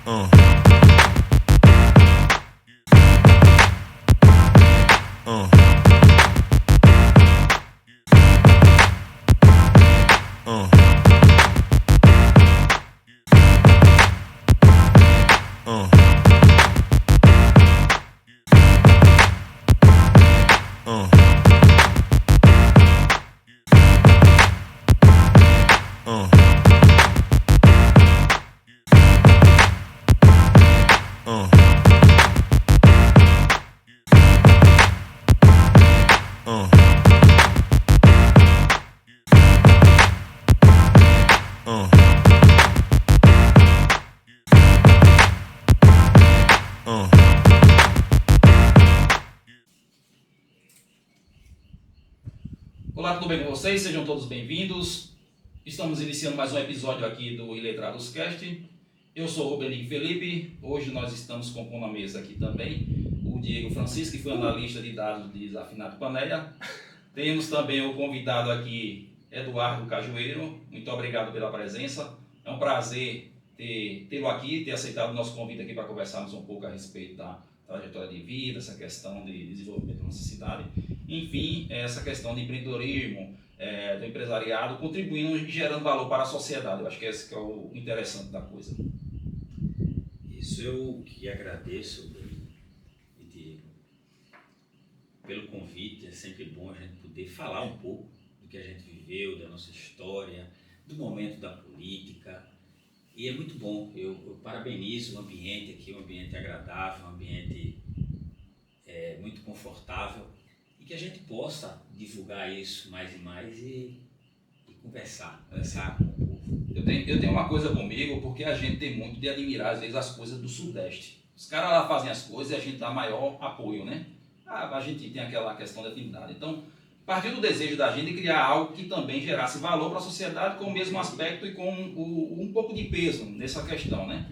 Uh. Uh. Uh. Uh. Uh. Olá, tudo bem com vocês? Sejam todos bem-vindos. Estamos iniciando mais um episódio aqui do Iletrados Cast. Eu sou o Rubem Felipe. Hoje nós estamos compondo a mesa aqui também o Diego Francisco, que foi analista de dados de Desafinato Paneia. Temos também o convidado aqui, Eduardo Cajueiro. Muito obrigado pela presença. É um prazer tê-lo aqui, ter aceitado o nosso convite aqui para conversarmos um pouco a respeito da trajetória de vida, essa questão de desenvolvimento da nossa cidade. Enfim, essa questão de empreendedorismo, do empresariado, contribuindo e gerando valor para a sociedade. Eu acho que esse que é o interessante da coisa. Isso eu que agradeço, Diego, pelo convite. É sempre bom a gente poder falar um pouco do que a gente viveu, da nossa história, do momento da política. E é muito bom, eu parabenizo o ambiente aqui, um ambiente agradável, um ambiente muito confortável, e que a gente possa divulgar isso mais e mais e conversar com o povo. Eu tenho uma coisa comigo, porque a gente tem muito de admirar, às vezes, as coisas do Sudeste. Os caras lá fazem as coisas e a gente dá maior apoio, né? A gente tem aquela questão de afinidade. Então, partiu do desejo da gente de criar algo que também gerasse valor para a sociedade com o mesmo aspecto e com um pouco de peso nessa questão, né?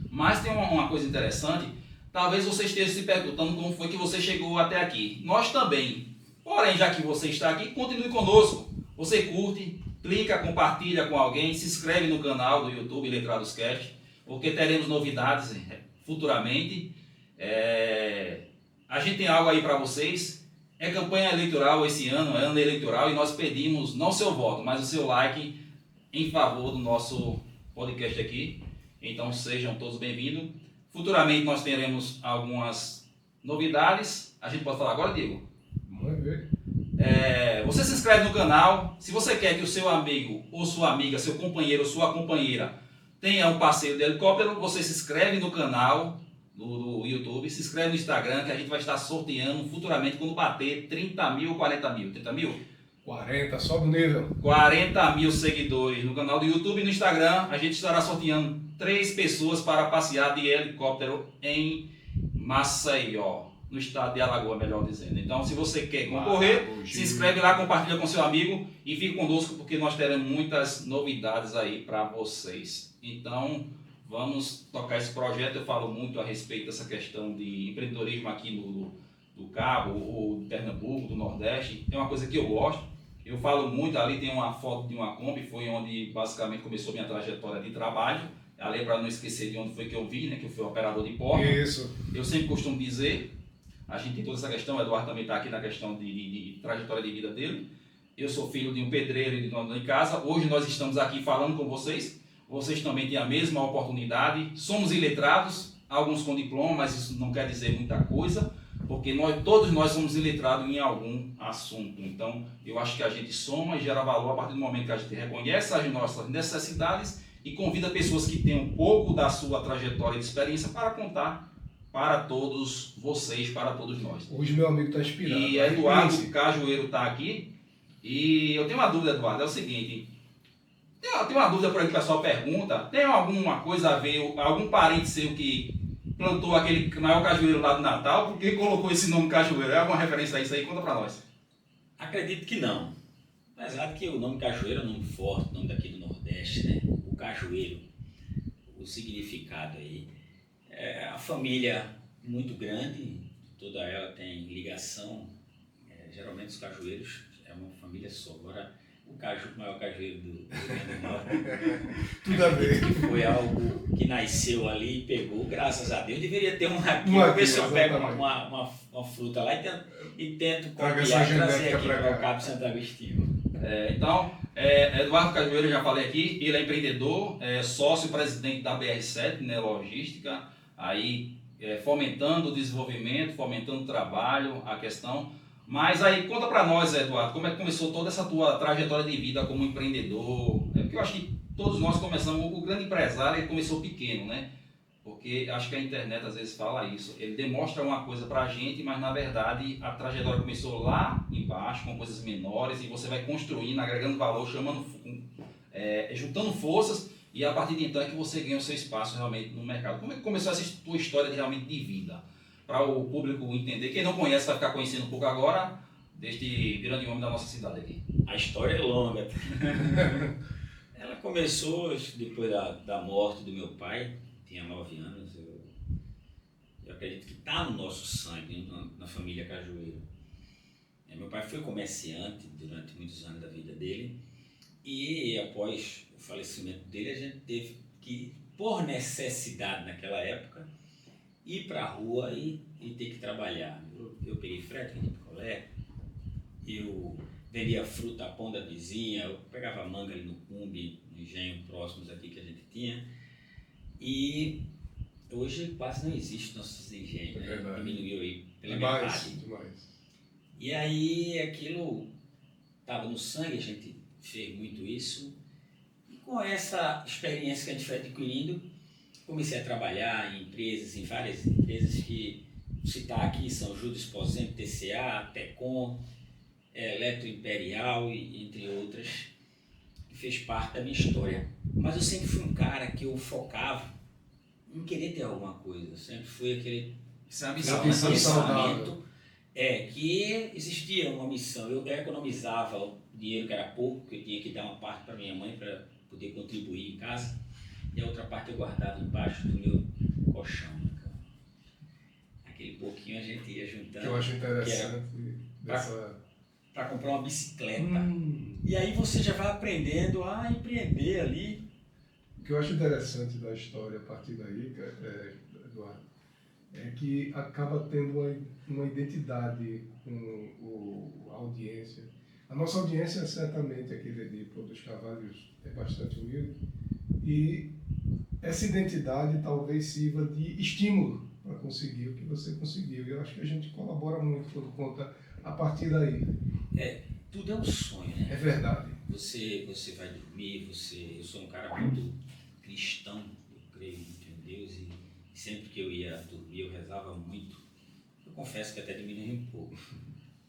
Mas tem uma coisa interessante, talvez você esteja se perguntando como foi que você chegou até aqui. Nós também. Porém, já que você está aqui, continue conosco. Você curte, clica, compartilha com alguém, se inscreve no canal do YouTube Letrados Cast, porque teremos novidades futuramente. A gente tem algo aí para vocês. É campanha eleitoral esse ano, é ano eleitoral, e nós pedimos não o seu voto, mas o seu like em favor do nosso podcast aqui. Então sejam todos bem-vindos. Futuramente nós teremos algumas novidades. A gente pode falar agora, Diego? Vamos ver. Você se inscreve no canal. Se você quer que o seu amigo ou sua amiga, seu companheiro ou sua companheira tenha um passeio de helicóptero, você se inscreve no canal do YouTube, se inscreve no Instagram, que a gente vai estar sorteando futuramente quando bater 30 mil ou 40 mil. 30 mil? 40, sobe o nível. 40 mil seguidores no canal do YouTube e no Instagram. A gente estará sorteando 3 pessoas para passear de helicóptero em Maceió, no estado de Alagoas, melhor dizendo. Então, se você quer concorrer, se inscreve lá, compartilha com seu amigo e fique conosco, porque nós teremos muitas novidades aí para vocês. Então, vamos tocar esse projeto. Eu falo muito a respeito dessa questão de empreendedorismo aqui do Cabo, ou do Pernambuco, do Nordeste. É uma coisa que eu gosto. Eu falo muito, ali tem uma foto de uma Kombi, foi onde basicamente começou minha trajetória de trabalho. Ali para não esquecer de onde foi que eu vim, né, que eu fui operador de porta. Isso. Eu sempre costumo dizer, a gente tem toda essa questão, o Eduardo também está aqui na questão de trajetória de vida dele. Eu sou filho de um pedreiro e de dono de casa. Hoje nós estamos aqui falando com vocês. Vocês também têm a mesma oportunidade. Somos iletrados, alguns com diploma, mas isso não quer dizer muita coisa, porque todos nós somos iletrados em algum assunto. Então, eu acho que a gente soma e gera valor a partir do momento que a gente reconhece as nossas necessidades e convida pessoas que têm um pouco da sua trajetória e de experiência para contar para todos vocês, para todos nós. Hoje meu amigo está inspirado. E Eduardo Cajueiro está aqui. E eu tenho uma dúvida, Eduardo, é o seguinte. Tem uma dúvida por aí que o pessoal pergunta. Tem alguma coisa a ver, algum parente seu que plantou aquele maior cajueiro lá do Natal? Por que colocou esse nome Cajueiro? É alguma referência a isso aí? Conta para nós. Acredito que não. Apesar de que o nome Cajueiro é um nome forte, nome daqui do Nordeste, né? O Cajueiro, o significado aí. É a família muito grande, toda ela tem ligação. Geralmente os cajueiros é uma família só. Agora, o maior cajueiro do Rio Grande do Norte. Tudo a ver. Que foi algo que nasceu ali e pegou, graças a Deus. Deveria ter um aqui, Um pra aqui, ver se eu pego exatamente. uma fruta lá e tento Traga copiar essa e trazer genética aqui pra para cá. o Cabo Santo Agostinho. Então, Eduardo Cajueiro, eu já falei aqui, ele é empreendedor, sócio-presidente da BR7, né, logística, aí fomentando o desenvolvimento, fomentando o trabalho, a questão. Mas aí, conta pra nós, Eduardo, como é que começou toda essa tua trajetória de vida como empreendedor? Porque eu acho que todos nós começamos, o grande empresário, ele começou pequeno, né? Porque acho que a internet às vezes fala isso, ele demonstra uma coisa pra gente, mas na verdade a trajetória começou lá embaixo, com coisas menores, e você vai construindo, agregando valor, juntando forças, e a partir de então é que você ganha o seu espaço realmente no mercado. Como é que começou essa tua história realmente de vida? Para o público entender, quem não conhece vai ficar conhecendo um pouco agora, deste grande homem da nossa cidade aqui. A história é longa. Ela começou depois da morte do meu pai, tinha 9 anos. Eu acredito que está no nosso sangue, na família Cajueiro. Meu pai foi comerciante durante muitos anos da vida dele e após o falecimento dele a gente teve que, por necessidade naquela época, ir para a rua e ter que trabalhar. Eu peguei frete, vendi picolé, eu vendia fruta a pão da vizinha, eu pegava manga ali no Cumbi, no engenho próximos aqui que a gente tinha. E hoje quase não existe nossos engenhos, né? Diminuiu aí pela metade. Demais. E aí aquilo estava no sangue, a gente fez muito isso. E com essa experiência que a gente foi adquirindo, comecei a trabalhar em empresas, em várias empresas que citar aqui são Judas Posem, TCA, Tecom, Eletro Imperial e entre outras, que fez parte da minha história. Mas eu sempre fui um cara que eu focava em querer ter alguma coisa, eu sempre fui aquele Isso é uma missão saudável. que existia uma missão. Eu economizava o dinheiro que era pouco, que eu tinha que dar uma parte para minha mãe para poder contribuir em casa, e a outra parte eu guardava embaixo do meu colchão na cama. Aquele pouquinho a gente ia juntando. Que eu acho interessante dessa... Para comprar uma bicicleta. E aí você já vai aprendendo a empreender ali. O que eu acho interessante da história a partir daí, Eduardo, é que acaba tendo uma identidade com a audiência. A nossa audiência, certamente, aqui de Produtos Carvalhos, é bastante humilde. E essa identidade talvez sirva de estímulo para conseguir o que você conseguiu. E eu acho que a gente colabora muito quando conta a partir daí. Tudo é um sonho, né? É verdade. Você vai dormir, eu sou um cara muito cristão, eu creio muito em Deus e sempre que eu ia dormir eu rezava muito. Eu confesso que até diminui um pouco,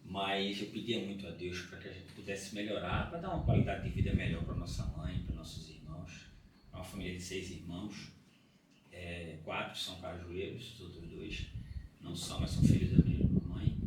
mas eu pedia muito a Deus para que a gente pudesse melhorar, para dar uma qualidade de vida melhor para nossa mãe, para nossos irmãos. É uma família de 6 irmãos, 4 são cajueiros, os outros 2 não são, mas são filhos da minha mãe.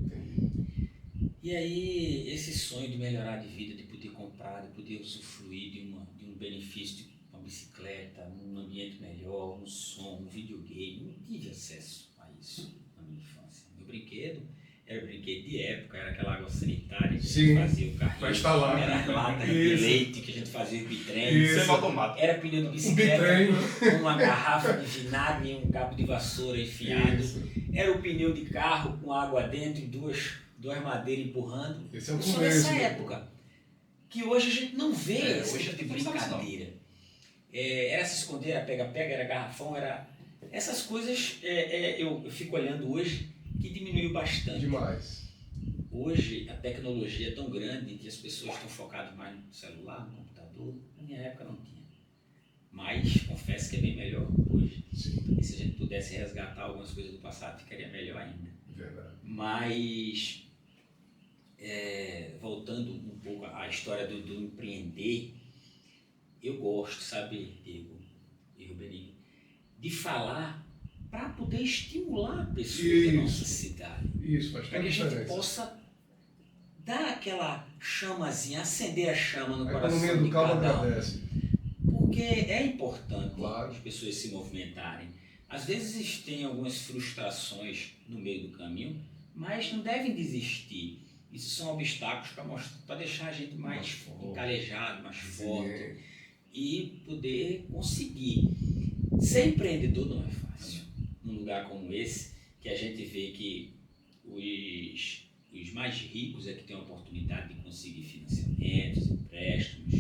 E aí, esse sonho de melhorar de vida, de poder comprar, de poder usufruir de um benefício, de uma bicicleta, um ambiente melhor, um som, um videogame, não tive acesso a isso na minha infância. Meu brinquedo era brinquedo de época, era aquela água sanitária que a gente fazia o carrinho, Vai instalar. era a lata de Isso. leite que a gente fazia o bitrem, Isso. Semi-automático. era pneu de Um bicicleta, bitrem. uma garrafa de vinagre e um cabo de vassoura enfiado. Isso. Era o pneu de carro com água dentro e duas madeiras empurrando. Esse é o Eu sou começo. dessa época, que hoje a gente não vê esse hoje tipo de a gente não sabe, brincadeira. Era se esconder, era pega-pega, era garrafão, era... Essas coisas eu fico olhando hoje que diminuiu bastante. Demais. Hoje a tecnologia é tão grande que as pessoas estão focadas mais no celular, no computador. Na minha época não tinha. Mas confesso que é bem melhor hoje. Sim, E se a gente pudesse resgatar algumas coisas do passado, ficaria melhor ainda. verdade. Mas, voltando um pouco à história do empreender, eu gosto, sabe, Diego e Rubeni, de falar para poder estimular pessoas da nossa cidade. Isso, faz Para toda que a a gente diferença. possa dar aquela chamazinha, acender a chama no A coração economia de do cabo cada um. agradece. Porque é importante Claro. as pessoas se movimentarem. Às vezes tem algumas frustrações no meio do caminho, mas não devem desistir. Isso são obstáculos para deixar a gente mais forte, calejado, mais forte resiliente. e poder conseguir. Ser empreendedor não é fácil. Num lugar como esse, que a gente vê que os mais ricos é que têm a oportunidade de conseguir financiamentos, empréstimos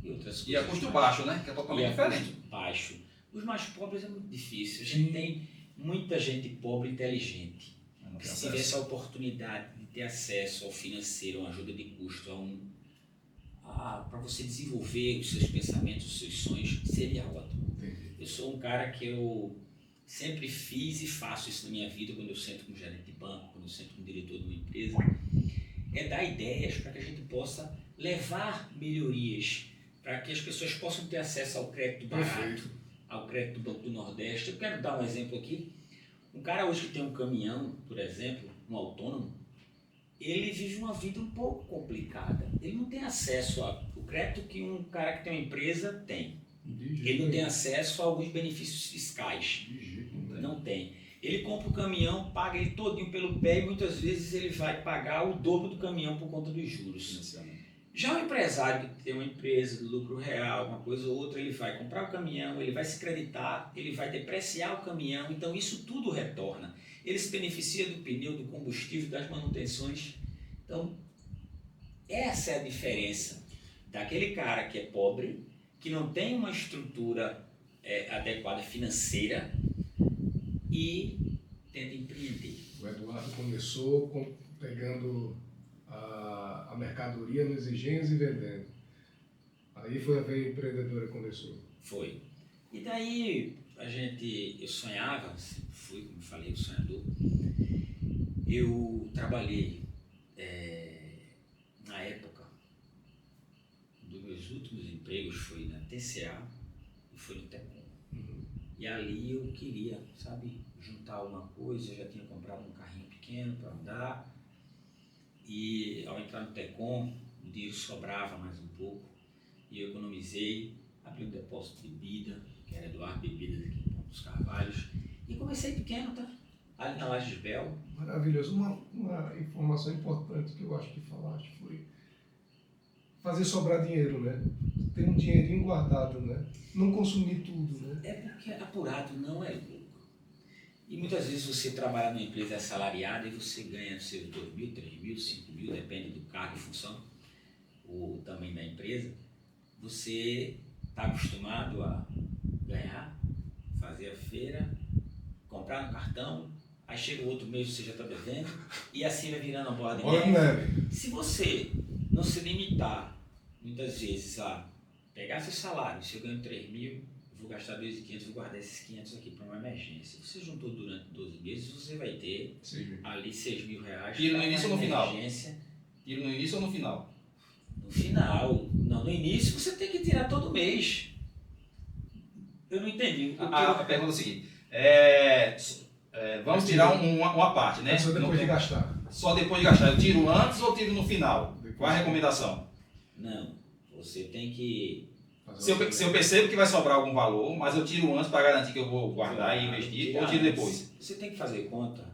e outras coisas. E a custo baixo, né? Que é totalmente diferente. Custo baixo. Os mais pobres é muito difícil. A Sim. gente tem muita gente pobre e inteligente. Não tem Se acesso. tivesse a oportunidade de ter acesso ao financeiro, uma ajuda de custo, para você desenvolver os seus pensamentos, os seus sonhos, seria ótimo. Entendi. Eu sou um cara que eu sempre fiz e faço isso na minha vida, quando eu sento com um gerente de banco, quando eu sento com um diretor de uma empresa, é dar ideias para que a gente possa levar melhorias, para que as pessoas possam ter acesso ao crédito barato, Perfeito. ao crédito do Banco do Nordeste. Eu quero dar um exemplo aqui. Um cara hoje que tem um caminhão, por exemplo, um autônomo, ele vive uma vida um pouco complicada. Ele não tem acesso ao crédito que um cara que tem uma empresa tem. De jeito Ele não tem nenhum. acesso a alguns benefícios fiscais. De jeito nenhum. Não tem. Ele compra o caminhão, paga ele todinho pelo pé e muitas vezes ele vai pagar o dobro do caminhão por conta dos juros. Financiamento. Já o empresário que tem uma empresa de lucro real, uma coisa ou outra, ele vai comprar o caminhão, ele vai se creditar, ele vai depreciar o caminhão, então isso tudo retorna. Ele se beneficia do pneu, do combustível, das manutenções. Então, essa é a diferença daquele cara que é pobre, que não tem uma estrutura adequada financeira e tenta empreender. O Eduardo começou pegando a mercadoria nos engenhos e vendendo. Aí foi a veia empreendedora que começou. Foi. E daí eu sonhava, sempre fui, como falei, o sonhador. Eu trabalhei na época, um dos meus últimos empregos foi na TCA e foi no Tecom. E ali eu queria, sabe, juntar alguma coisa, eu já tinha comprado um carrinho pequeno para andar. E ao entrar no Tecom, o dinheiro sobrava mais um pouco e eu economizei, abri um depósito de bebida, que era Eduardo Bebidas aqui em Pontos Carvalhos, e comecei pequeno, tá? Ali na Laje de Bel. Maravilhoso. Uma informação importante que eu acho que falaste foi fazer sobrar dinheiro, né? Ter um dinheirinho guardado, né? Não consumir tudo, né? É porque apurado não é lucro. E muitas vezes você trabalha numa empresa assalariada e você ganha seus 2 mil, 3 mil, 5 mil, depende do cargo e função, o tamanho da empresa. Você está acostumado a ganhar, fazer a feira, comprar no cartão, aí chega o outro mês você já está devendo e assim vai virando a bola de Bola de neve. neve. Se você não se limitar, muitas vezes, a pegar seu salário, se eu ganho 3 mil, vou gastar 2.500, vou guardar esses 500 aqui para uma emergência. Você juntou durante 12 meses, você vai ter Sim. ali 6 mil reais. Tiro no pra início uma ou no final? emergência. Tiro no início ou no final? No final. Não, no início você tem que tirar todo mês. Eu não entendi. A pergunta é a seguinte. Vamos tirar uma parte, né? É só depois de No- gastar. Só depois de gastar. Eu tiro antes ou tiro no final? Depois. Qual a recomendação? Não, você tem que... Se eu percebo que vai sobrar algum valor, mas eu tiro antes para garantir que eu vou guardar e investir, ou eu tiro depois? Você tem que fazer conta.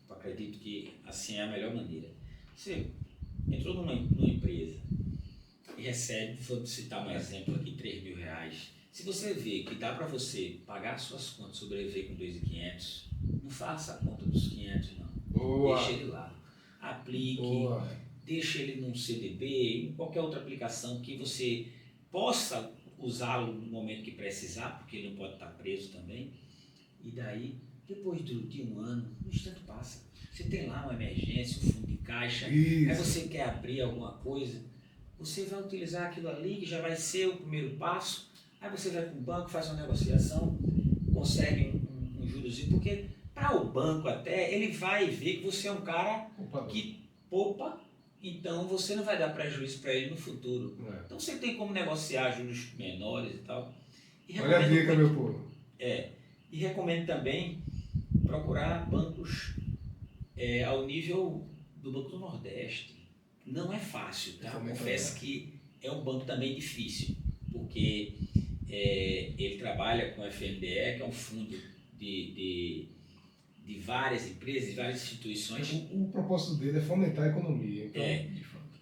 Eu acredito que assim é a melhor maneira. Você entrou numa empresa e recebe, vou citar um exemplo aqui, 3 mil reais. Se você vê que dá para você pagar suas contas, sobreviver com 2.500, não faça a conta dos 500 não. Boa. Deixa ele lá. Aplique, Boa. deixa ele num CDB, em qualquer outra aplicação que você possa usá-lo no momento que precisar, porque ele não pode estar preso também. E daí, depois de um ano, o instante passa. Você tem lá uma emergência, um fundo de caixa, aí Isso. você quer abrir alguma coisa, você vai utilizar aquilo ali, que já vai ser o primeiro passo, aí você vai para o banco, faz uma negociação, consegue um jurozinho, porque para o banco até, ele vai ver que você é um cara Poupador. que poupa, então você não vai dar prejuízo para ele no futuro. É. Então você tem como negociar juros menores e tal. E Olha a recomendo dica, meu povo. e recomendo também procurar bancos ao nível do Banco do Nordeste. Não é fácil, tá? Também Confesso que é um banco também difícil, porque ele trabalha com o FNDE, que é um fundo de de várias empresas, de várias instituições, O propósito dele é fomentar a economia. Então, É. de fato.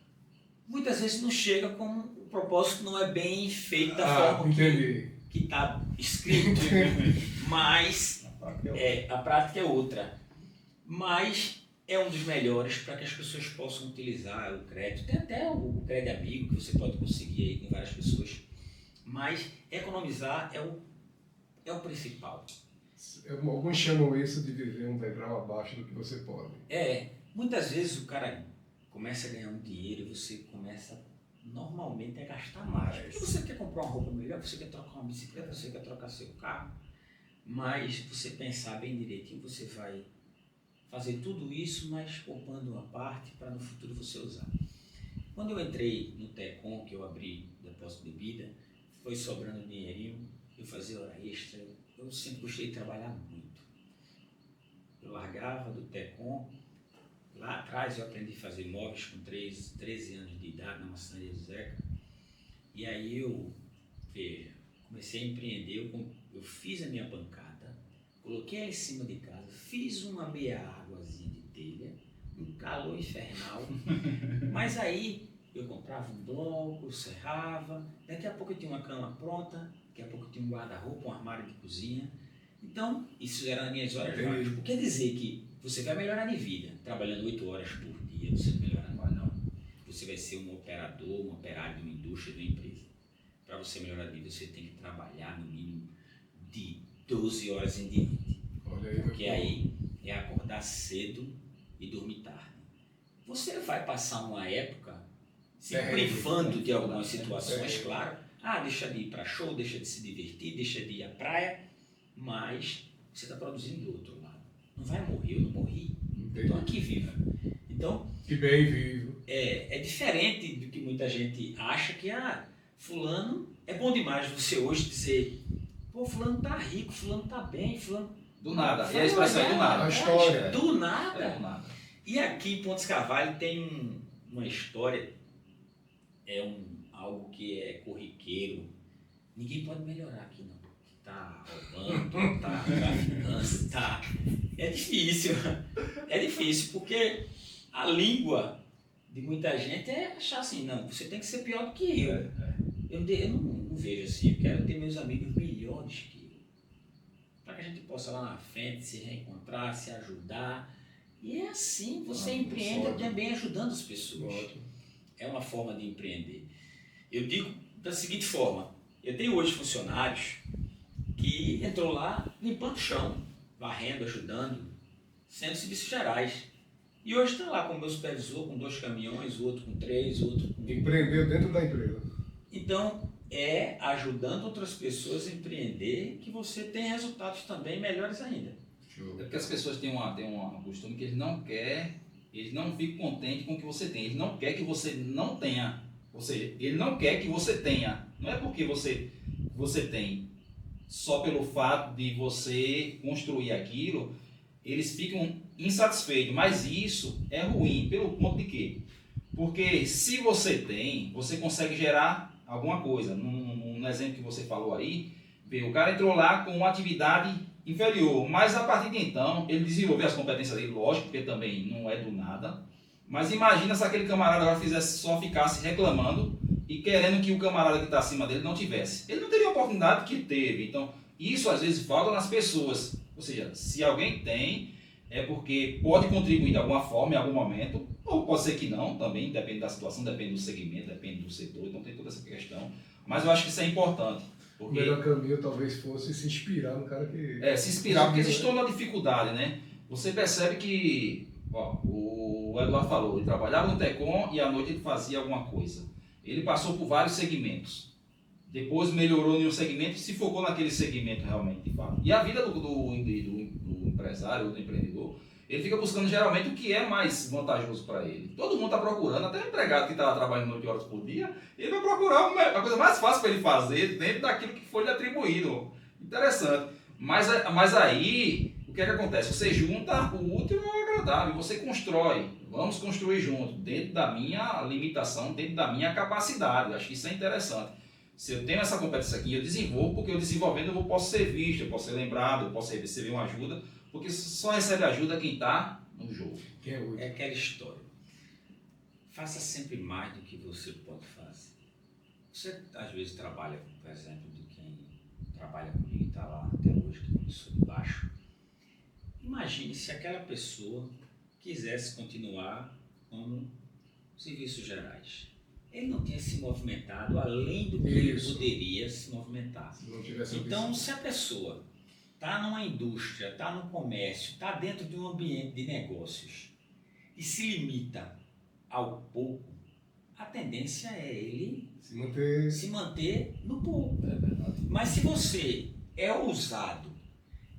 muitas vezes não chega com o propósito, não é bem feito da forma entendi. que está escrito, mas a prática é outra. Mas é um dos melhores para que as pessoas possam utilizar o crédito. Tem até o crédito amigo que você pode conseguir aí com várias pessoas. Mas economizar é o principal. Alguns chamam isso de viver um degrau abaixo do que você pode. Muitas vezes o cara começa a ganhar um dinheiro e você começa normalmente a gastar mais. Porque você quer comprar uma roupa melhor, você quer trocar uma bicicleta, você quer trocar seu carro. Mas você pensar bem direitinho, você vai fazer tudo isso, mas poupando uma parte para no futuro você usar. Quando eu entrei no Tecom, que eu abri depósito de bebida, foi sobrando um dinheirinho, eu fazia hora extra, eu sempre gostei de trabalhar muito. Eu largava do Tecom, lá atrás eu aprendi a fazer móveis com 13 anos de idade na maçonaria do Zeca, e aí eu comecei a empreender, eu fiz a minha bancada, coloquei ela em cima de casa, fiz uma meia águazinha de telha, um calor infernal, mas aí eu comprava um bloco, eu serrava, daqui a pouco eu tinha uma cama pronta, daqui a pouco eu tinha um guarda-roupa, um armário de cozinha. Então, isso era as minhas horas vagas. Por que dizer que você vai melhorar de vida, trabalhando 8 horas por dia, você não melhora, não. Você vai ser um operador, um operário de uma indústria, de uma empresa. Para você melhorar de vida, você tem que trabalhar no mínimo de 12 horas em diante. Olha aí, Porque aí é acordar cedo e dormir tarde. Você vai passar uma época se privando de algumas situações, claro. Deixa de ir para show, deixa de se divertir, deixa de ir à praia, mas você está produzindo do outro lado. Não vai morrer, eu não morri. Estou aqui vivo. Então, que bem vivo. É diferente do que muita gente acha que, fulano, é bom demais você hoje dizer, pô, fulano tá rico, fulano tá bem, fulano... Do nada. E a expressão é do nada. A história. Do nada. É do nada. E aqui em Pontes Carvalho tem uma história, algo que é corriqueiro. Ninguém pode melhorar aqui não. Tá roubando, tá traficando, tá... É difícil. É difícil porque a língua de muita gente é achar assim, não, você tem que ser pior do que eu. Eu não vejo assim, eu quero ter meus amigos melhores que eu. Para que a gente possa lá na frente se reencontrar, se ajudar. E é assim, você empreende também ajudando as pessoas. Ótimo. É uma forma de empreender. Eu digo da seguinte forma, eu tenho hoje funcionários que entrou lá limpando o chão, varrendo, ajudando, sendo serviços gerais. E hoje está lá com o meu supervisor, com 2 caminhões, o outro com 3, o outro com... Empreendeu dentro da empresa. Então, é ajudando outras pessoas a empreender que você tem resultados também melhores ainda. Show. É porque as pessoas têm um costume que eles não ficam contentes com o que você tem. Eles não querem que você não tenha. Ou seja, ele não quer que você tenha. Não é porque você tem. Só pelo fato de você construir aquilo, eles ficam insatisfeitos. Mas isso é ruim, pelo ponto de quê? Porque se você tem, você consegue gerar alguma coisa. No exemplo que você falou aí, o cara entrou lá com uma atividade inferior, mas a partir de então, ele desenvolveu as competências dele, lógico, porque também não é do nada. Mas imagina se aquele camarada agora ficasse reclamando e querendo que o camarada que está acima dele não tivesse. Ele não teria a oportunidade que teve. Então, isso às vezes falta nas pessoas. Ou seja, se alguém tem, é porque pode contribuir de alguma forma, em algum momento, ou pode ser que não, também, depende da situação, depende do segmento, depende do setor, então tem toda essa questão. Mas eu acho que isso é importante. Porque... O melhor caminho talvez fosse se inspirar no cara que... se inspirar, porque existe toda uma dificuldade, né? Você percebe que, o Eduardo falou, ele trabalhava no Tecom e à noite ele fazia alguma coisa. Ele passou por vários segmentos. Depois melhorou em um segmento e se focou naquele segmento realmente, de fato. E a vida do empresário, do empreendedor, ele fica buscando geralmente o que é mais vantajoso para ele. Todo mundo está procurando, até o empregado que está trabalhando 8 horas por dia, ele vai procurar a coisa mais fácil para ele fazer dentro daquilo que foi lhe atribuído. Interessante. Mas aí, o que é que acontece? Você junta o útil ao agradável, você constrói. Vamos construir junto, dentro da minha limitação, dentro da minha capacidade. Acho que isso é interessante. Se eu tenho essa competência aqui, eu desenvolvo, porque eu desenvolvendo eu posso ser visto, eu posso ser lembrado, eu posso receber uma ajuda, porque só recebe ajuda quem está no jogo. Quem é o É aquela história. Faça sempre mais do que você pode fazer. Você, às vezes, trabalha, por exemplo, de quem trabalha comigo e está lá até hoje, que começou de baixo. Imagine se aquela pessoa quisesse continuar como serviços gerais. Ele não tinha se movimentado além do que ele poderia se movimentar. Se não tivesse Então, ambição. se a pessoa está numa indústria, está no comércio, está dentro de um ambiente de negócios e se limita ao pouco, a tendência é ele se manter no pouco. É verdade. Mas se você é ousado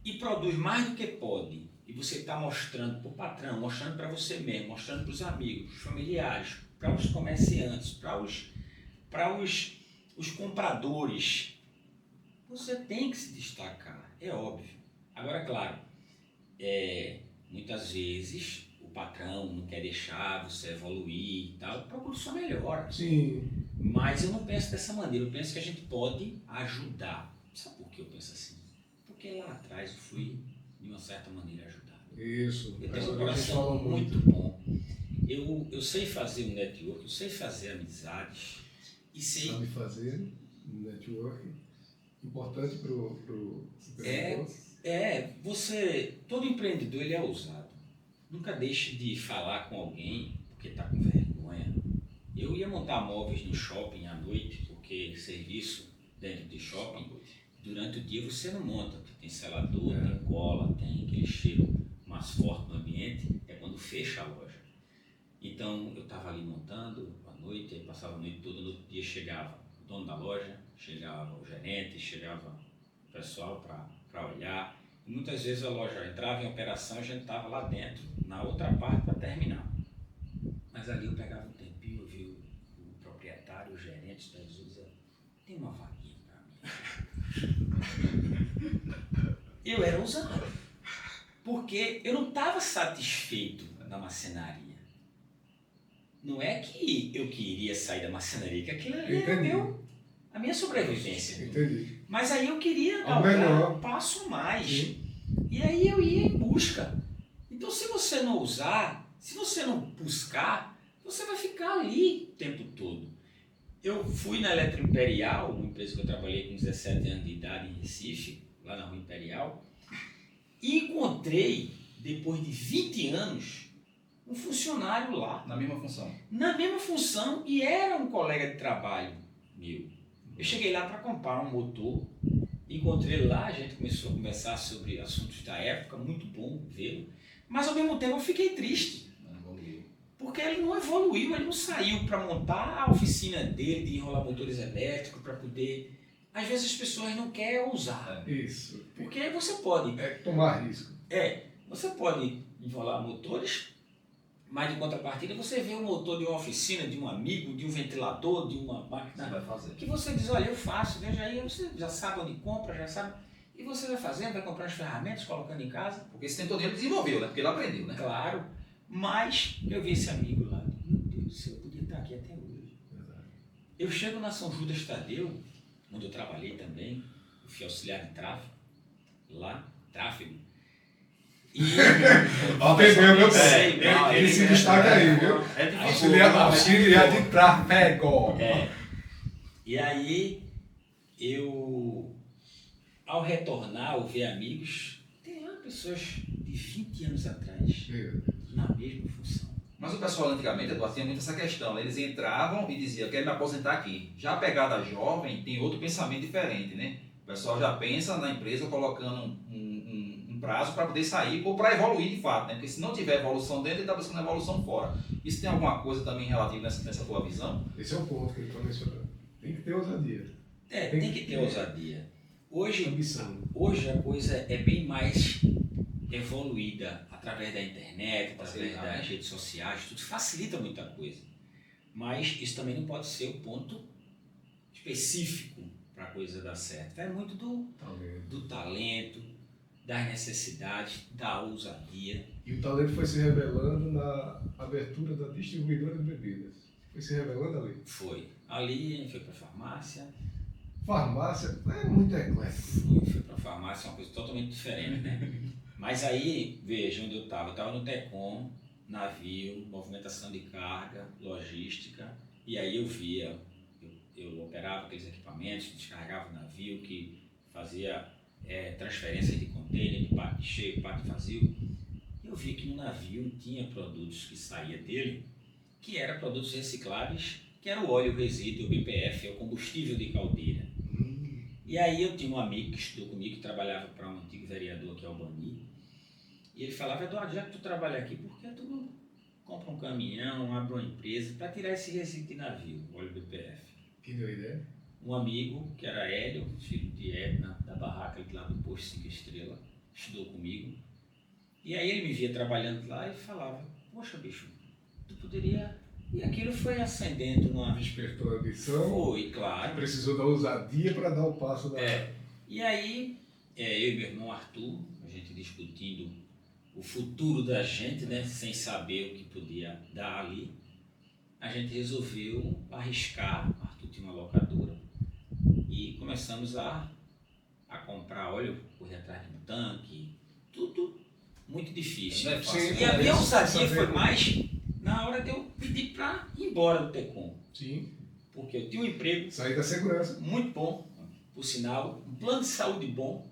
e produz mais do que pode, e você está mostrando para o patrão, mostrando para você mesmo, mostrando para os amigos, para os familiares, para os comerciantes, para os compradores, você tem que se destacar, é óbvio. Agora, claro, muitas vezes o patrão não quer deixar você evoluir e tal, procura sua melhora. Sim. Mas eu não penso dessa maneira, eu penso que a gente pode ajudar. Sabe por que eu penso assim? Porque lá atrás eu fui, de uma certa maneira, ajudado. Isso. Eu Essa tenho um hora a gente coração fala muito bom. Eu sei fazer um network, eu sei fazer amizades e sei... Sabe fazer network. Importante para o todo empreendedor ele é ousado. Nunca deixe de falar com alguém porque está com vergonha. Eu ia montar móveis no shopping à noite, porque serviço dentro de shopping, durante o dia você não monta, porque tem selador, tem cola, tem aquele cheiro mais forte no ambiente, é quando fecha a loja. Então eu estava ali montando à noite, aí passava a noite toda, no outro dia chegava o dono da loja, chegava o gerente, chegava o pessoal para olhar. E muitas vezes a loja entrava em operação e a gente estava lá dentro, na outra parte para terminar. Mas ali eu pegava um tempinho, eu vi o proprietário, o gerente da Azul dizer, tem uma vaguinha para mim. Eu era ousado, porque eu não estava satisfeito na marcenaria. Não é que eu queria sair da marcenaria, que aquilo ali era a minha sobrevivência. Entendi. Mas aí eu queria Ao dar melhor. um passo mais. Sim. E aí eu ia em busca. Então se você não usar, se você não buscar, você vai ficar ali o tempo todo. Eu fui na Eletroimperial, uma empresa que eu trabalhei com 17 anos de idade em Recife, lá na Rua Imperial, e encontrei, depois de 20 anos, um funcionário lá. Na mesma função. Na mesma função, e era um colega de trabalho meu. Eu cheguei lá para comprar um motor, encontrei ele lá, a gente começou a conversar sobre assuntos da época, muito bom vê-lo, mas ao mesmo tempo eu fiquei triste, porque ele não evoluiu, ele não saiu para montar a oficina dele de enrolar motores elétricos, para poder... Às vezes as pessoas não querem ousar, Isso. porque você pode... Tomar risco. Você pode enrolar motores, mas de contrapartida você vê o motor de uma oficina, de um amigo, de um ventilador, de uma máquina... Você vai fazer. Que você diz, olha, eu faço, veja aí, você já sabe onde compra, já sabe... E você vai fazendo, vai comprar as ferramentas, colocando em casa. Porque esse tempo todo ele desenvolveu, né? Porque ele aprendeu, né? Claro, mas eu vi esse amigo lá, meu Deus do céu, eu podia estar aqui até hoje. Eu chego na São Judas Tadeu, onde eu trabalhei também, eu fui auxiliar de tráfego, e... Entendeu, meu Sei, Ele se destaca aí, viu? Auxiliar de tráfego. E aí, eu, ao retornar, ao ver amigos, tem lá pessoas de 20 anos atrás, na mesma função. Mas o pessoal antigamente, Eduardo, tinha muito essa questão. Eles entravam e diziam, eu quero me aposentar aqui. Já a pegada jovem tem outro pensamento diferente, né? O pessoal já pensa na empresa colocando um prazo para poder sair ou para evoluir de fato, né? Porque se não tiver evolução dentro, ele está buscando evolução fora. Isso tem alguma coisa também relativa nessa tua visão? Esse é o ponto que ele está mencionando. Tem que ter ousadia. Tem que ter ousadia. Hoje Ambição. a coisa é bem mais evoluída através da internet, através das redes sociais, tudo facilita muita coisa. Mas isso também não pode ser o ponto específico para a coisa dar certo. É muito do talento, das necessidades, da ousadia. E o talento foi se revelando na abertura da distribuidora de bebidas. Foi se revelando ali. Foi. Ali a gente foi para a farmácia, Farmácia é muito eclético. Fui para farmácia, é uma coisa totalmente diferente, né? Mas aí, veja onde eu estava no Tecom, navio, movimentação de carga, logística, e aí eu via, eu operava aqueles equipamentos, descarregava o navio, que fazia transferência de container, de parte cheio, parte vazio. Eu vi que no navio tinha produtos que saía dele, que eram produtos recicláveis, que era o óleo resíduo, o BPF, é o combustível de caldeira. E aí eu tinha um amigo que estudou comigo, que trabalhava para um antigo vereador que é o Bani, e ele falava: Eduardo, já que tu trabalha aqui, por que tu não compra um caminhão, abre uma empresa para tirar esse resíduo de navio, óleo BPF? Que deu ideia? Um amigo, que era Hélio, filho de Edna, da barraca ali lá do Posto 5 Estrelas, estudou comigo. E aí ele me via trabalhando lá e falava: poxa, bicho, tu poderia... E aquilo foi ascendendo numa... Despertou a ambição. Foi, claro. Precisou da ousadia para dar o passo da... E aí, eu e meu irmão Arthur, a gente discutindo o futuro da gente, né, sem saber o que podia dar ali, a gente resolveu arriscar. Arthur tinha uma locadora e começamos a comprar óleo, correr atrás de um tanque, tudo muito difícil. Não é fácil. E a minha ousadia foi mais na hora de eu pedir para ir embora do Tecom. Sim. Porque eu tinha um emprego Sair da segurança. muito bom, por sinal, um plano de saúde bom,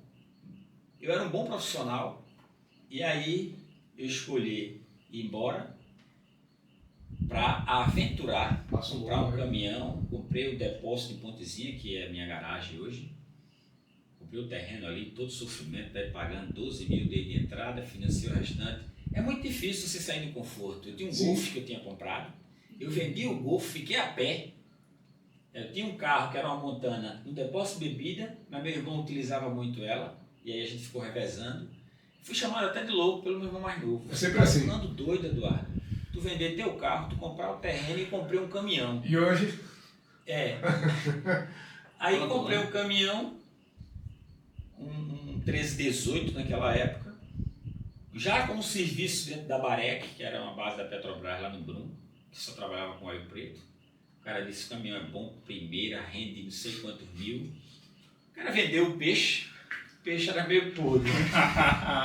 eu era um bom profissional, e aí eu escolhi ir embora para aventurar, comprar um caminhão, comprei o depósito de Pontezinha, que é a minha garagem hoje, comprei o terreno ali, todo sofrimento, daí pagando 12 mil de entrada, financiei o restante. É muito difícil você sair do conforto. Eu tinha um Golf que eu tinha comprado, eu vendi o Golf, fiquei a pé. Eu tinha um carro que era uma Montana no depósito de bebida, mas meu irmão utilizava muito ela, e aí a gente ficou revezando. Fui chamado até de louco pelo meu irmão mais novo. É sempre tá assim. ficando doido, Eduardo. Tu vender teu carro, tu comprar o terreno e comprei um caminhão. E hoje? Aí comprei um caminhão, um 1318 naquela época, já com um serviço dentro da Barec, que era uma base da Petrobras lá no Brum, que só trabalhava com óleo preto. O cara disse: o caminhão é bom, primeira, rende não sei quantos mil. O cara vendeu o peixe era meio podre.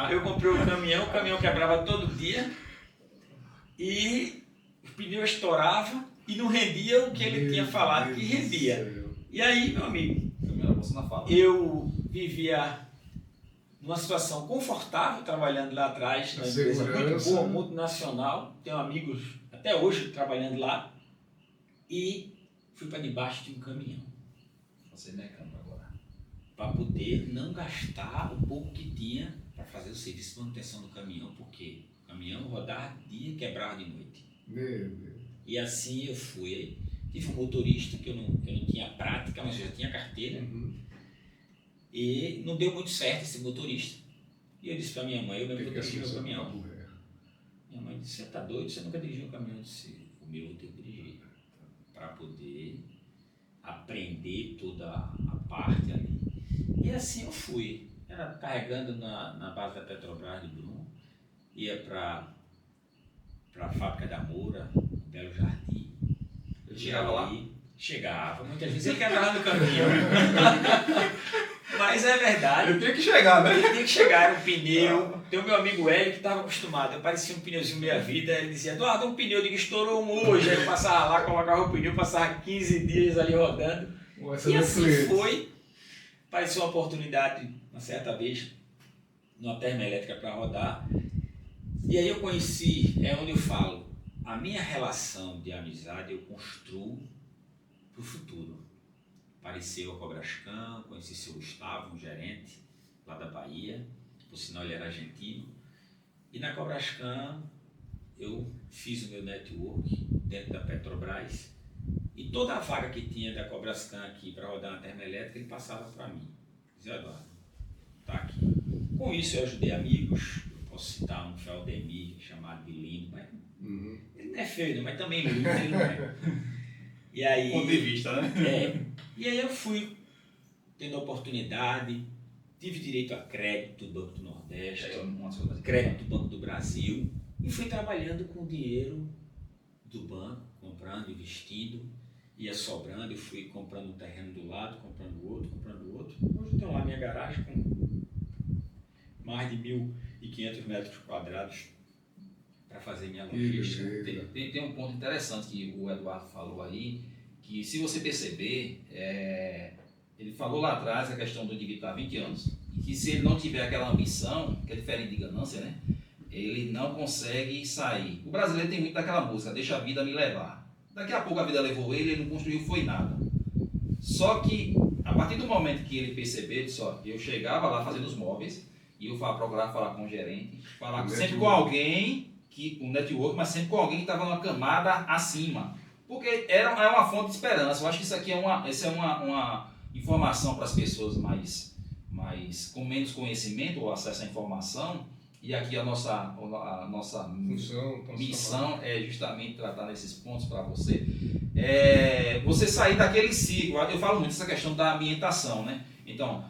Eu comprei o caminhão quebrava todo dia e o pneu estourava e não rendia o que ele tinha falado que rendia. E aí, meu amigo, eu vivia numa situação confortável, trabalhando lá atrás, na empresa muito boa, multinacional. Tenho amigos até hoje trabalhando lá. E fui para debaixo de um caminhão. Você mecânico agora. Para poder não gastar o pouco que tinha para fazer o serviço de manutenção do caminhão, porque o caminhão rodava dia e quebrava de noite. Meu Deus. E assim eu fui. Tive um motorista que eu não tinha prática, mas eu já tinha carteira. E não deu muito certo esse motorista. E eu disse para minha mãe: eu mesmo vou dirigir o caminhão. Minha mãe disse: você está doido? Você nunca dirigiu um caminhão? Eu disse: o meu eu vou ter que dirigir, para poder aprender toda a parte ali. E assim eu fui. Era carregando na base da Petrobras de Brum, ia para a fábrica da Moura, Belo Jardim. Ele chegava lá? Chegava. Muitas vezes ele quebrava no caminho. Mas é verdade. Ele tinha que chegar, né? Ele tinha que chegar, era um pneu. Tem o meu amigo Hélio que estava acostumado. Aparecia um pneuzinho meia-vida, ele dizia: Eduardo, um pneu, eu digo, estourou um hoje. Aí eu passava lá, colocava o pneu, passava 15 dias ali rodando. E assim foi. Apareceu uma oportunidade, uma certa vez, numa termoelétrica para rodar. E aí eu conheci, é onde eu falo, a minha relação de amizade eu construo para o futuro. Apareceu a Cobrascan, conheci seu Gustavo, um gerente lá da Bahia, por sinal ele era argentino. E na Cobrascan eu fiz o meu network dentro da Petrobras e toda a vaga que tinha da Cobrascan aqui para rodar na termoelétrica ele passava para mim. Dizia: Eduardo, tá aqui. Com isso eu ajudei amigos, eu posso citar um Feldemir chamado de lindo, mas ele não é feio, mas também lindo ele não é. E aí, ponto de vista, né? E aí eu fui tendo oportunidade, tive direito a crédito do Banco do Nordeste, crédito do Banco do Brasil, e fui trabalhando com o dinheiro do banco, comprando, investindo, ia sobrando, eu fui comprando um terreno do lado, comprando outro. Hoje eu tenho lá minha garagem com mais de 1.500 metros quadrados para fazer minha logística. Tem um ponto interessante que o Eduardo falou aí, que se você perceber, ele falou lá atrás a questão do indivíduo estar 20 anos, e que se ele não tiver aquela ambição, que é diferente de ganância, né? Ele não consegue sair. O brasileiro tem muito daquela música, deixa a vida me levar. Daqui a pouco a vida levou ele não construiu foi nada. Só que, a partir do momento que ele percebeu, eu chegava lá fazendo os móveis, e eu procurava falar com o gerente, falar sempre com alguém, um network, mas sempre com alguém que estava numa camada acima. Porque é uma fonte de esperança. Eu acho que isso aqui é uma informação para as pessoas com menos conhecimento ou acesso à informação. E aqui a nossa missão é justamente tratar nesses pontos para você. Você sair daquele ciclo. Eu falo muito dessa questão da ambientação, né? Então,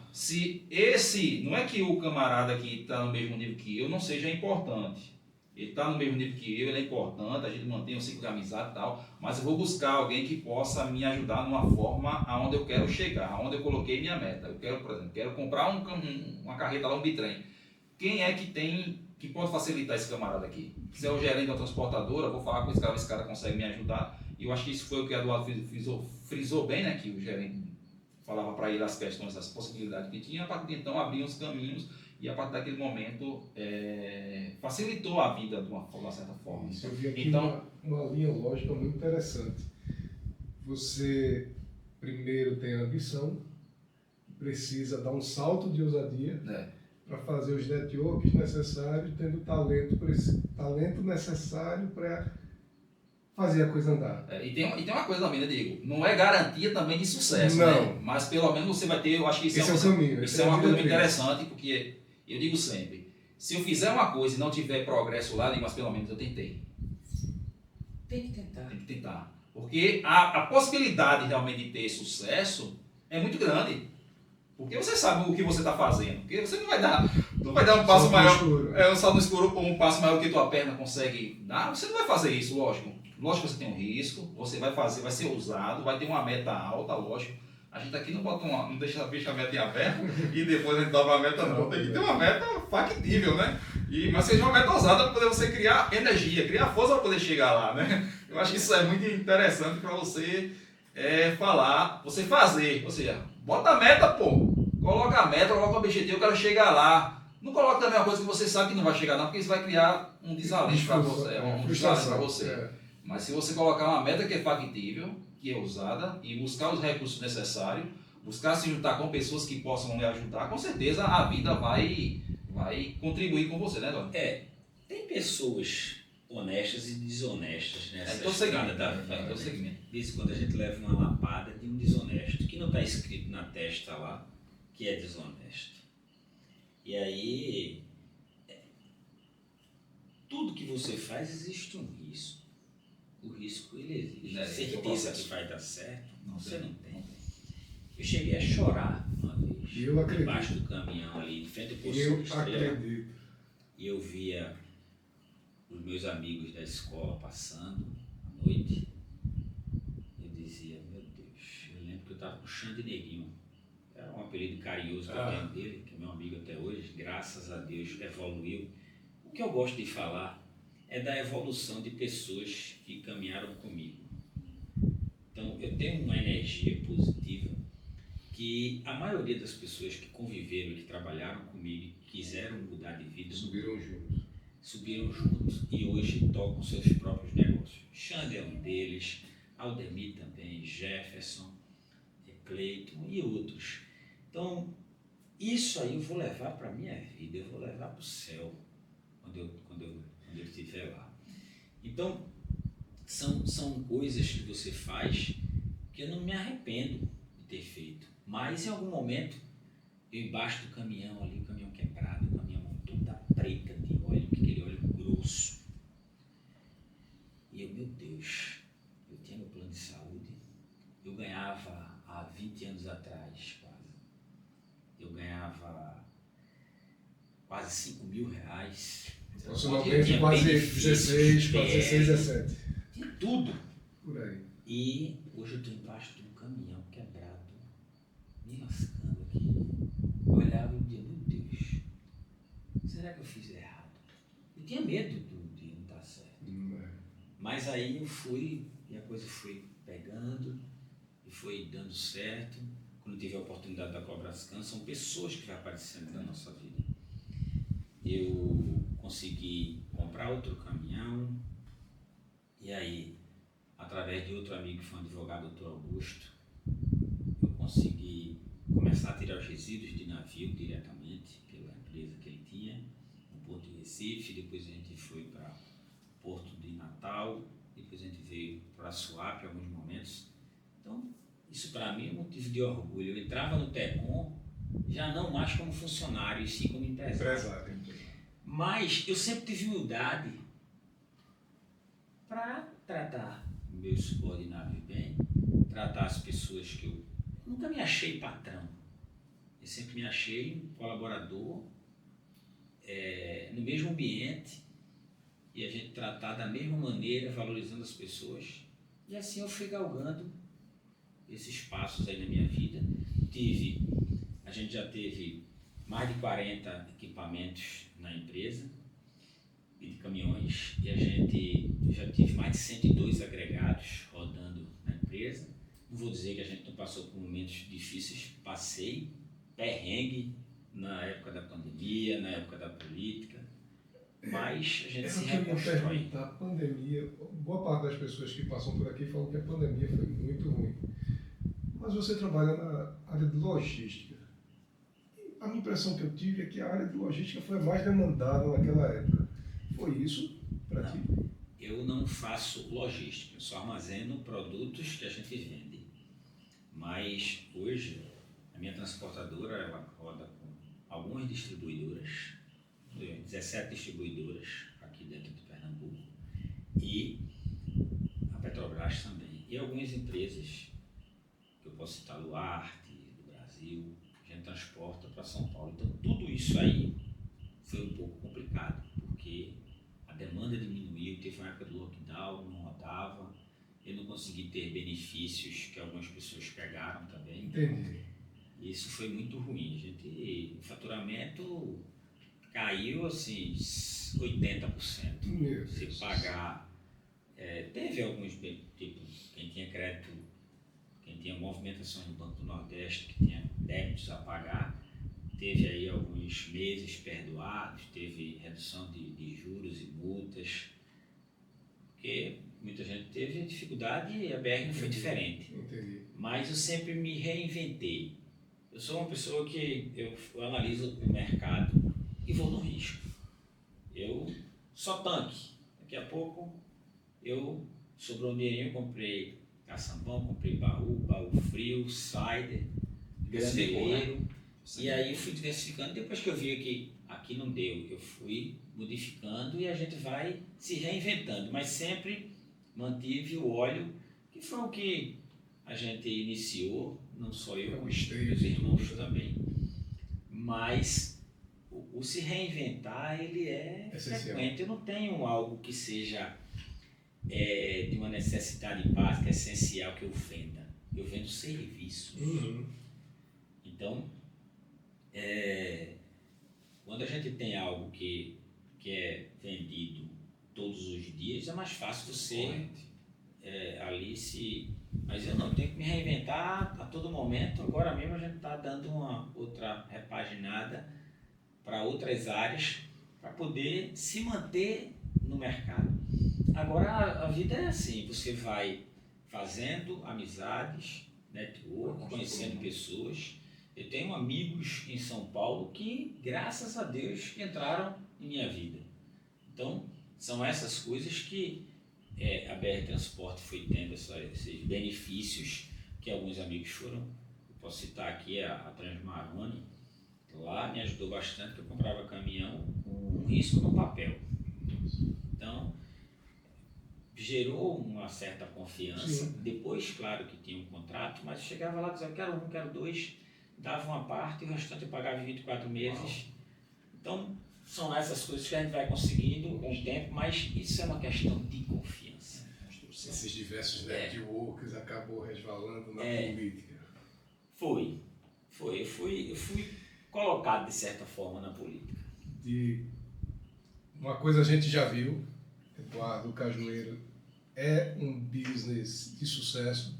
não é que o camarada que está no mesmo nível que eu não seja importante. Ele está no mesmo nível que eu, ele é importante, a gente mantém um ciclo de amizade e tal, mas eu vou buscar alguém que possa me ajudar numa forma aonde eu quero chegar, aonde eu coloquei minha meta. Eu quero, por exemplo, comprar uma carreta lá, um bitrem. Quem é que pode facilitar esse camarada aqui? Se é o gerente da transportadora, eu vou falar com esse cara consegue me ajudar. E eu acho que isso foi o que o Eduardo frisou bem, né? Que o gerente falava para ele as questões, as possibilidades que tinha, a partir de então abrir os caminhos e a partir daquele momento facilitou a vida de uma certa forma. Isso, eu vi aqui então, uma linha lógica muito interessante. Você primeiro tem a ambição, precisa dar um salto de ousadia para fazer os networks necessários, tendo talento necessário para fazer a coisa andar. E tem uma coisa também, né, Diego? Não é garantia também de sucesso, não, né? Mas pelo menos você vai ter, eu acho que esse é o caminho. Isso é uma coisa muito interessante, porque eu digo sempre, se eu fizer uma coisa e não tiver progresso lá, mas pelo menos eu tentei. Tem que tentar. Tem que tentar. Porque a possibilidade realmente de ter sucesso é muito grande. Porque você sabe o que você está fazendo. Porque você não vai dar um passo maior. Um salto no escuro ou um passo maior que tua perna consegue dar. Você não vai fazer isso, lógico. Lógico que você tem um risco. Você vai fazer, vai ser ousado, vai ter uma meta alta, lógico. A gente aqui não deixa a meta em aberto e depois a gente dobra a meta, não. Tem que ter uma meta factível, né? Mas seja uma meta ousada para poder você criar energia, criar força para poder chegar lá, né? Eu acho que isso é muito interessante para você falar, você fazer. Ou seja, bota a meta, pô. Coloca a meta, coloca o objetivo, eu quero chegar lá. Não coloca também uma coisa que você sabe que não vai chegar, não, porque isso vai criar um desalento para você. Um desalento para você. Mas se você colocar uma meta que é factível, que é ousada, e buscar os recursos necessários, buscar se juntar com pessoas que possam lhe ajudar, com certeza a vida vai contribuir com você, né, Dona? Tem pessoas honestas e desonestas nessa estrada da vida. segmento. Diz quando a gente leva uma lapada de um desonesto, que não está escrito na testa lá, que é desonesto. E aí, tudo que você faz existe um risco. O risco, ele existe. Certeza que vai dar certo, você não tem. Eu cheguei a chorar uma vez, debaixo do caminhão ali, de frente ao Poço Estrela. E eu via os meus amigos da escola passando à noite. Eu dizia, meu Deus, eu lembro que eu estava com o Xande Neguinho. Era um apelido carinhoso que eu tenho dele, que é meu amigo até hoje, graças a Deus evoluiu. O que eu gosto de falar é da evolução de pessoas que caminharam comigo. Então, eu tenho uma energia positiva que a maioria das pessoas que conviveram e que trabalharam comigo e quiseram mudar de vida subiram juntos e hoje tocam seus próprios negócios. Xande é um deles, Aldemir também, Jefferson, Cleiton e outros. Então, isso aí eu vou levar para a minha vida, eu vou levar para o céu quando eu estiver lá. Então, são coisas que você faz que eu não me arrependo de ter feito. Mas em algum momento, eu embaixo do caminhão ali, o caminhão quebrado, com a minha mão toda preta de óleo, aquele óleo grosso. E eu, meu Deus, eu tinha meu plano de saúde, eu ganhava há 20 anos atrás, quase. Eu ganhava quase 5 mil reais. Profissionalmente quase 16, 17. Tinha tudo. Por aí. E hoje eu estou embaixo de um caminhão quebrado, me lascando aqui. Eu olhava e dizia, meu Deus, será que eu fiz errado? Eu tinha medo de não dar certo. Mas aí eu fui e a coisa foi pegando e foi dando certo. Quando tive a oportunidade da Cobrascan, são pessoas que vão aparecendo na nossa vida. Eu consegui comprar outro caminhão e aí, através de outro amigo que foi um advogado, o Dr. Augusto, eu consegui começar a tirar os resíduos de navio diretamente pela empresa que ele tinha, no Porto de Recife. Depois a gente foi para o Porto de Natal, depois a gente veio para Suape em alguns momentos. Então, isso para mim é um motivo de orgulho. Eu entrava no TECOM, já não mais como funcionário, e sim como empresário. Mas eu sempre tive humildade para tratar meus subordinados bem, tratar as pessoas que eu nunca me achei patrão. Eu sempre me achei um colaborador no mesmo ambiente e a gente tratar da mesma maneira, valorizando as pessoas. E assim eu fui galgando esses passos aí na minha vida. A gente já teve mais de 40 equipamentos na empresa e de caminhões, e eu já tive mais de 102 agregados rodando na empresa. Não vou dizer que a gente não passou por momentos difíceis, passei perrengue na época da pandemia, na época da política, mas a gente se reconstrói. A pandemia, boa parte das pessoas que passam por aqui falam que a pandemia foi muito ruim. Mas você trabalha na área de logística. A minha impressão que eu tive é que a área de logística foi a mais demandada naquela época. Foi isso para ti? Eu não faço logística, eu só armazeno produtos que a gente vende. Mas hoje, a minha transportadora, ela roda com algumas distribuidoras, 17 distribuidoras aqui dentro de Pernambuco, e a Petrobras também. E algumas empresas, que eu posso citar, Luarte, do Brasil, a gente transporta para São Paulo. Então, tudo isso aí foi um pouco complicado, porque a demanda diminuiu, teve uma época do lockdown, não rodava, eu não consegui ter benefícios que algumas pessoas pegaram também. Entendi. Isso foi muito ruim. O faturamento caiu assim 80%. Meu Se Deus. pagar, teve alguns, tipo, quem tinha crédito, quem tinha movimentações no Banco do Nordeste, que tinha débitos a pagar, teve aí alguns meses perdoados, teve redução de juros e multas, porque muita gente teve dificuldade e a BR não foi diferente. Entendi. Mas eu sempre me reinventei. Eu sou uma pessoa que eu analiso o mercado e vou no risco. Eu só tanque. Daqui a pouco sobrou um dinheirinho, comprei caçambão, comprei baú frio, cider, graneleiro. E aí eu fui diversificando. Depois que eu vi que aqui não deu, eu fui modificando e a gente vai se reinventando. Mas sempre mantive o óleo, que foi o que a gente iniciou, não só eu, mas meus irmãos também. Mas o se reinventar, ele é frequente. Eu não tenho algo que seja de uma necessidade básica, essencial, que eu venda. Eu vendo serviços. Então, quando a gente tem algo que é vendido todos os dias, é mais fácil você ali se... Mas eu não tenho que me reinventar a todo momento. Agora mesmo a gente está dando uma outra repaginada para outras áreas para poder se manter no mercado. Agora a vida é assim, você vai fazendo amizades, network, conhecendo pessoas. Eu tenho amigos em São Paulo que, graças a Deus, entraram em minha vida. Então, são essas coisas que a BR Transporte foi tendo esses benefícios que alguns amigos foram. Eu posso citar aqui a Transmarone, lá me ajudou bastante, porque eu comprava caminhão com um risco no papel. Então, gerou uma certa confiança. Sim. Depois, claro que tinha um contrato, mas eu chegava lá e dizia, quero um, quero dois, dava uma parte e o restante eu pagava em 24 meses. Uau. Então, são essas coisas que a gente vai conseguindo com o tempo, mas isso é uma questão de confiança. Esses diversos networks acabou resvalando na É. política. Foi. Eu fui colocado, de certa forma, na política. De uma coisa a gente já viu, Eduardo Cajueiro é um business de sucesso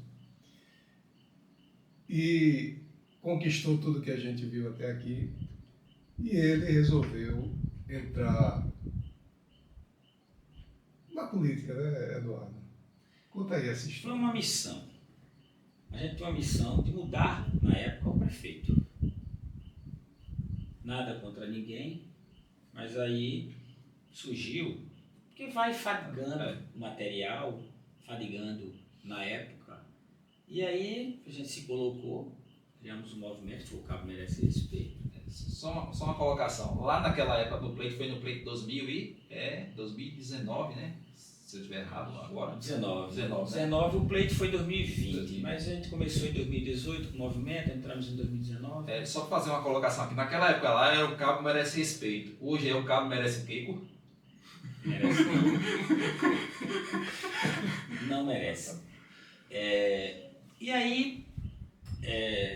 e conquistou tudo que a gente viu até aqui e ele resolveu entrar na política, né, Eduardo? Conta aí essa Foi história. uma missão. A gente tem uma missão de mudar, na época, o prefeito. Nada contra ninguém, mas aí surgiu, porque vai fadigando o material, fadigando na época, e aí a gente se colocou, criamos um movimento, foi o Cabo Merece Respeito. Só uma colocação. Lá naquela época do pleito, foi no pleito 2019, né? Se eu estiver errado agora. 19, né? o pleito foi em 2020, mas a gente começou em 2018 com o movimento, entramos em 2019. Só para fazer uma colocação aqui. Naquela época lá era o Cabo Merece Respeito. Hoje é o Cabo Merece Queico. Merece. Não merece. E aí,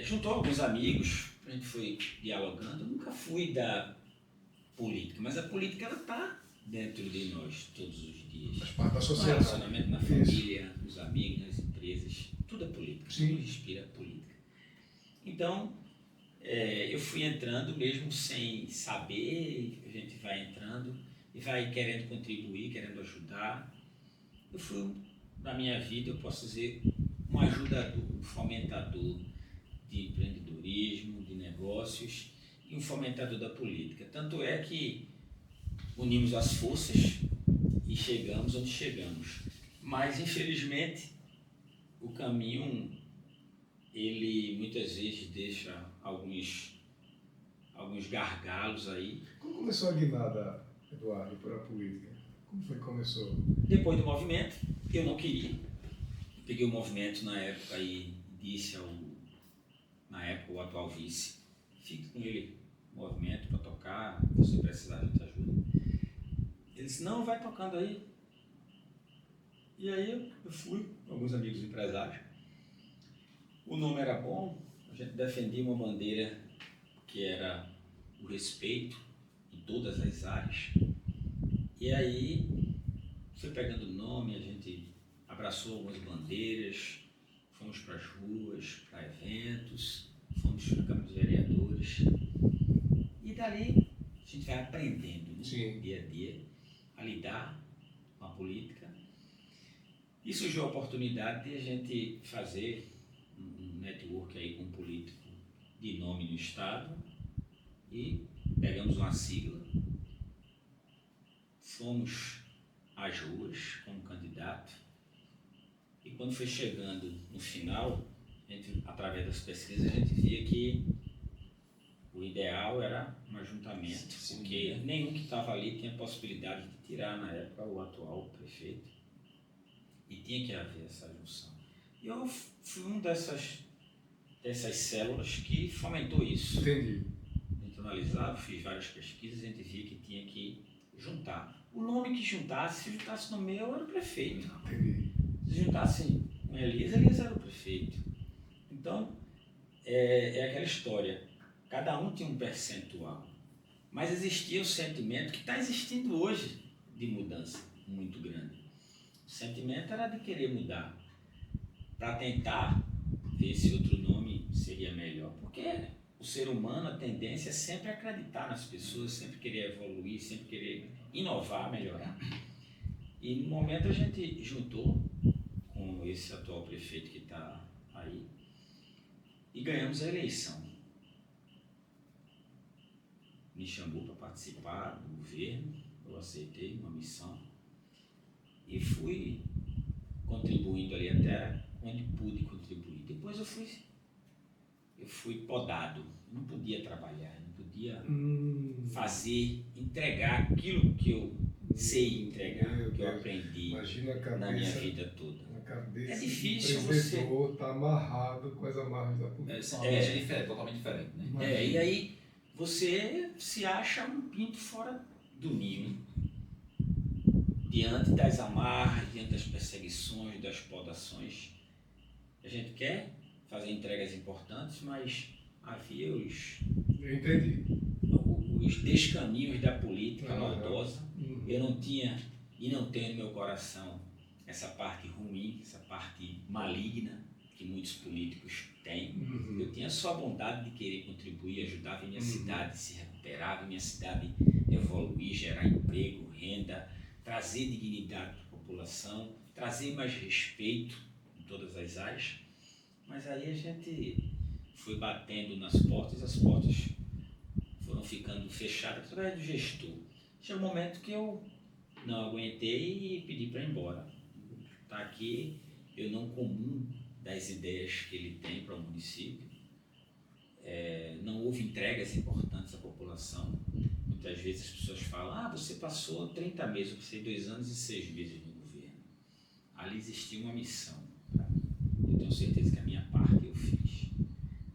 juntou alguns amigos, a gente foi dialogando. Eu nunca fui da política, mas a política ela está dentro de nós todos os dias. Faz parte da No sociedade. relacionamento, na família, nos amigos, nas empresas, tudo é política, Sim. tudo respira política. Então, eu fui entrando mesmo sem saber, a gente vai entrando e vai querendo contribuir, querendo ajudar. Eu fui, na minha vida, eu posso dizer, um ajudador, um fomentador de empreendedorismo, de negócios e um fomentador da política. Tanto é que unimos as forças e chegamos onde chegamos. Mas, infelizmente, o caminho, ele muitas vezes deixa alguns gargalos aí. Como começou a guinada, Eduardo, para a política? Como foi que começou? Depois do movimento, eu não queria. Peguei o movimento na época e disse o atual vice, fique com ele no movimento para tocar, se você precisar a gente ajuda. Ele disse, não, vai tocando aí. E aí eu fui, alguns amigos empresários. O nome era bom, a gente defendia uma bandeira que era o respeito em todas as áreas. E aí foi pegando o nome, a gente abraçou algumas bandeiras, fomos para as ruas, para eventos, fomos para a Câmara dos Vereadores. E dali a gente vai aprendendo, né? Sim. Dia a dia, a lidar com a política. E surgiu a oportunidade de a gente fazer um network aí com um político de nome no estado e pegamos uma sigla, fomos às ruas como candidato e quando foi chegando no final, através das pesquisas, a gente via que o ideal era um ajuntamento, Sim, porque nenhum que estava ali tinha possibilidade de tirar na época o atual prefeito e tinha que haver essa junção. E eu fui uma dessas células que fomentou isso. Entendi. A gente analisava, fiz várias pesquisas, a gente via que tinha que juntar. O nome que juntasse, se juntasse no meu, era o prefeito. Entendi. Se juntasse com Elias era o prefeito. Então, é aquela história. Cada um tinha um percentual. Mas existia o sentimento que está existindo hoje de mudança muito grande. O sentimento era de querer mudar, para tentar ver se outro nome seria melhor. Porque o ser humano, a tendência é sempre acreditar nas pessoas, sempre querer evoluir, sempre querer inovar, melhorar. E no momento a gente juntou com esse atual prefeito que está aí e ganhamos a eleição. Me chamou para participar do governo, eu aceitei uma missão e fui contribuindo ali até onde pude contribuir. Depois eu fui podado, eu não podia trabalhar, eu não podia fazer, entregar aquilo que eu sei entregar, Meu que eu Deus. aprendi Imagina a na minha cabeça. vida toda. A cabeça É difícil do você- empreendedor está amarrado com as amarras da política. São ambientes diferentes, totalmente diferentes, né? Imagina. E aí você se acha um pinto fora do ninho. diante das amarras, diante das perseguições, das podações. A gente quer fazer entregas importantes, mas havia os descaminhos da política maldosa. Eu não tinha e não tenho no meu coração essa parte ruim, essa parte maligna que muitos políticos têm. Eu tinha só a vontade de querer contribuir, ajudar a minha cidade se recuperar, a minha cidade evoluir, gerar emprego, renda, trazer dignidade para a população, trazer mais respeito em todas as áreas. Mas aí a gente foi batendo nas portas, as portas foram ficando fechadas através do gestor. Chegou um momento que eu não aguentei e pedi para ir embora. Tá aqui, eu não comungo das ideias que ele tem para o município. Não houve entregas importantes à população. Muitas vezes as pessoas falam, você passou 30 meses, eu passei 2 anos e 6 meses no governo. Ali existia uma missão para mim. Eu tenho certeza que a minha parte eu fiz.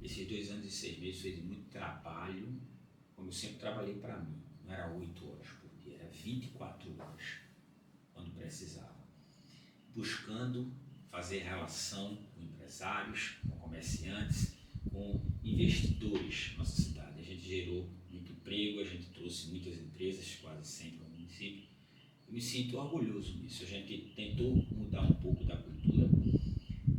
Esses 2 anos e 6 meses eu fiz muito trabalho, como eu sempre trabalhei para mim. Não era 8 horas por dia, era 24 horas, quando precisava. Buscando fazer relação com empresários, com comerciantes, com investidores na nossa cidade. A gente gerou muito emprego, a gente trouxe muitas empresas, quase sempre ao município. Eu me sinto orgulhoso disso. A gente tentou mudar um pouco da cultura,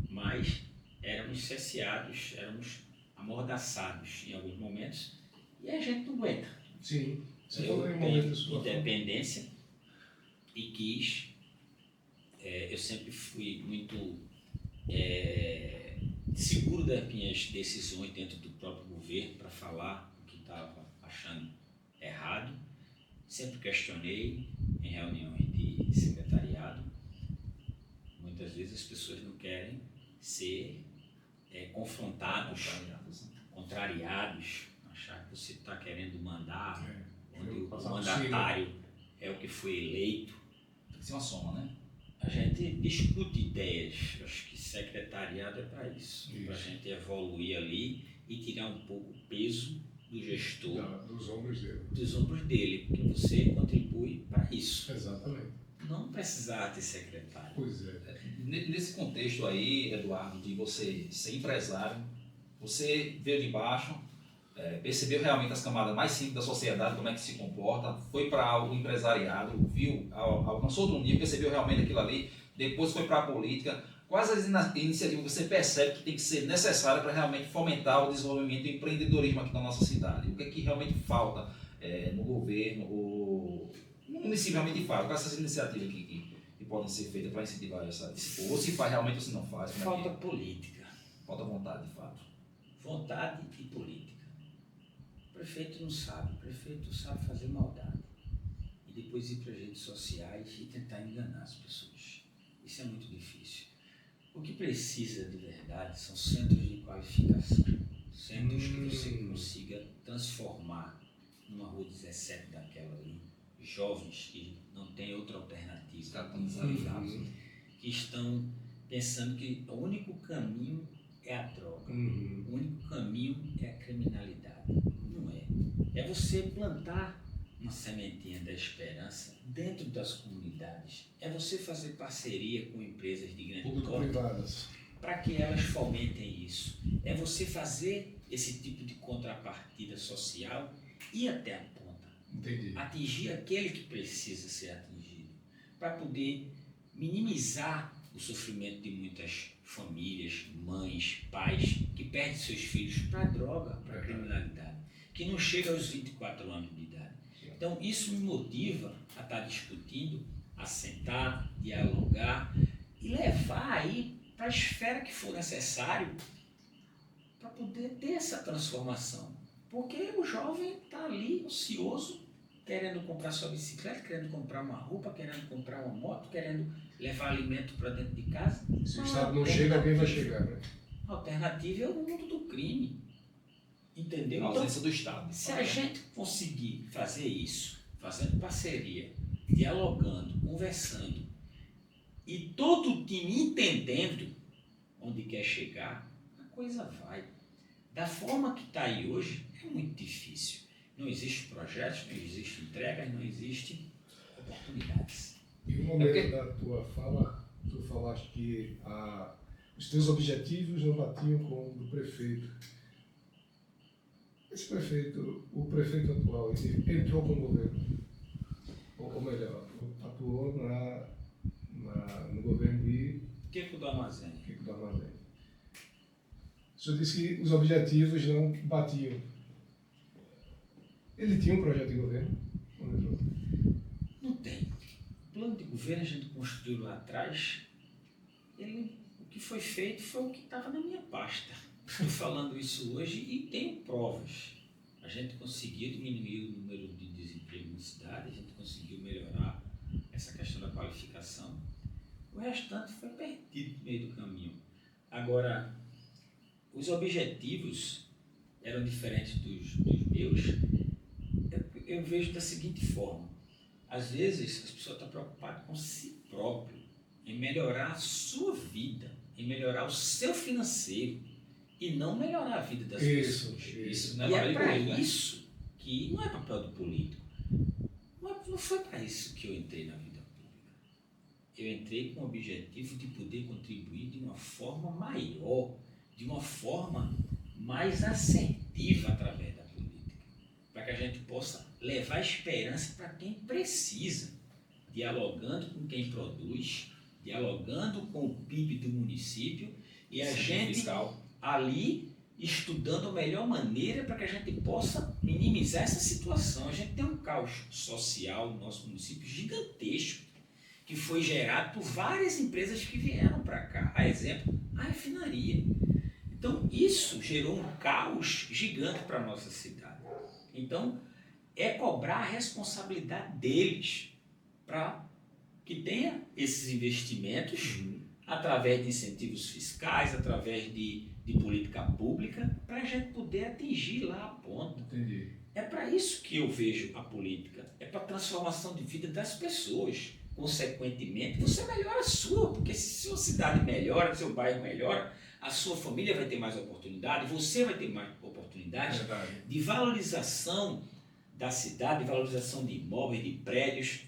mas éramos cerceados, éramos amordaçados em alguns momentos e a gente não aguenta. Sim. Você Eu falou em tenho momentos sua independência e quis. Eu sempre fui muito seguro das minhas decisões dentro do próprio governo para falar o que estava achando errado. Sempre questionei em reuniões de secretariado. Muitas vezes as pessoas não querem ser confrontados, contrariados, achar que você está querendo mandar, onde o mandatário é o que foi eleito. Tem que ser uma soma, né? A gente discute ideias, acho que secretariado é para isso. Para a gente evoluir ali e tirar um pouco o peso do gestor dos ombros dele. Porque você contribui para isso. Exatamente. Não precisar ter secretário. Pois é. Nesse contexto aí, Eduardo, de você ser empresário, você veio de baixo, percebeu realmente as camadas mais simples da sociedade, como é que se comporta, foi para o empresariado, viu, alcançou outro nível, percebeu realmente aquilo ali, depois foi para a política. Quais as iniciativas você percebe que tem que ser necessária para realmente fomentar o desenvolvimento do empreendedorismo aqui na nossa cidade? O que é que realmente falta no governo, ou no município realmente falta? Quais essas iniciativas que podem ser feitas para incentivar ou se faz realmente ou se não faz? Falta política. Falta vontade, de fato. Vontade e política. O prefeito não sabe, o prefeito sabe fazer maldade. E depois ir para as redes sociais e tentar enganar as pessoas. Isso é muito difícil. O que precisa de verdade são centros de qualificação. Centros que você consiga transformar numa rua 17 daquela ali. Jovens que não têm outra alternativa. Que estão pensando que o único caminho é a droga. O único caminho é a criminalidade. Não é. É você plantar uma sementinha da esperança dentro das comunidades. É você fazer parceria com empresas de grande porte para que elas fomentem isso. É você fazer esse tipo de contrapartida social e até a ponta. Entendi. Atingir aquele que precisa ser atingido, para poder minimizar o sofrimento de muitas famílias, mães, pais que perdem seus filhos para a droga, para a criminalidade, que não chega aos 24 anos de idade. Então isso me motiva a estar discutindo, a sentar, dialogar e levar aí para a esfera que for necessário para poder ter essa transformação. Porque o jovem está ali ansioso, querendo comprar sua bicicleta, querendo comprar uma roupa, querendo comprar uma moto, querendo levar alimento para dentro de casa. Se o Estado não chega, alguém vai chegar, né? A alternativa é o mundo do crime. Entendeu? A ausência do Estado. Se a gente conseguir fazer isso, fazendo parceria, dialogando, conversando, e todo o time entendendo onde quer chegar, a coisa vai. Da forma que está aí hoje, é muito difícil. Não existe projetos, não existe entregas, não existem oportunidades. E no momento da tua fala, tu falaste que os teus objetivos não batiam com o do prefeito. Esse prefeito, o prefeito atual, ele entrou com o governo, ou melhor, atuou no governo de Kiko do Armazém. Kiko do Armazém. O senhor disse que os objetivos não batiam. Ele tinha um projeto de governo? Quando entrou? Não tem. O plano de governo a gente construiu lá atrás. O que foi feito foi o que estava na minha pasta. Estou falando isso hoje e tenho provas. A gente conseguiu diminuir o número de desemprego na cidade, a gente conseguiu melhorar essa questão da qualificação. O restante foi perdido no meio do caminho. Agora, os objetivos eram diferentes dos meus. Eu vejo da seguinte forma: às vezes as pessoas estão preocupadas com si próprio, em melhorar a sua vida, em melhorar o seu financeiro e não melhorar a vida das pessoas. Isso não é E é papel de para político, né? isso que não é papel do político. Não foi para isso que eu entrei na vida pública. Eu entrei com o objetivo de poder contribuir de uma forma maior, de uma forma mais assertiva através da política, para que a gente possa levar esperança para quem precisa, dialogando com quem produz, dialogando com o PIB do município e a gente fiscal ali estudando a melhor maneira para que a gente possa minimizar essa situação. A gente tem um caos social no nosso município gigantesco, que foi gerado por várias empresas que vieram para cá. A exemplo, a refinaria. Então, isso gerou um caos gigante para a nossa cidade. Então, é cobrar a responsabilidade deles para que tenha esses investimentos através de incentivos fiscais, através de política pública, para a gente poder atingir lá a ponta. Entendi. É para isso que eu vejo a política, é para a transformação de vida das pessoas. Consequentemente, você melhora a sua, porque se sua cidade melhora, seu bairro melhora, a sua família vai ter mais oportunidade, você vai ter mais oportunidade de valorização da cidade, de valorização de imóveis, de prédios,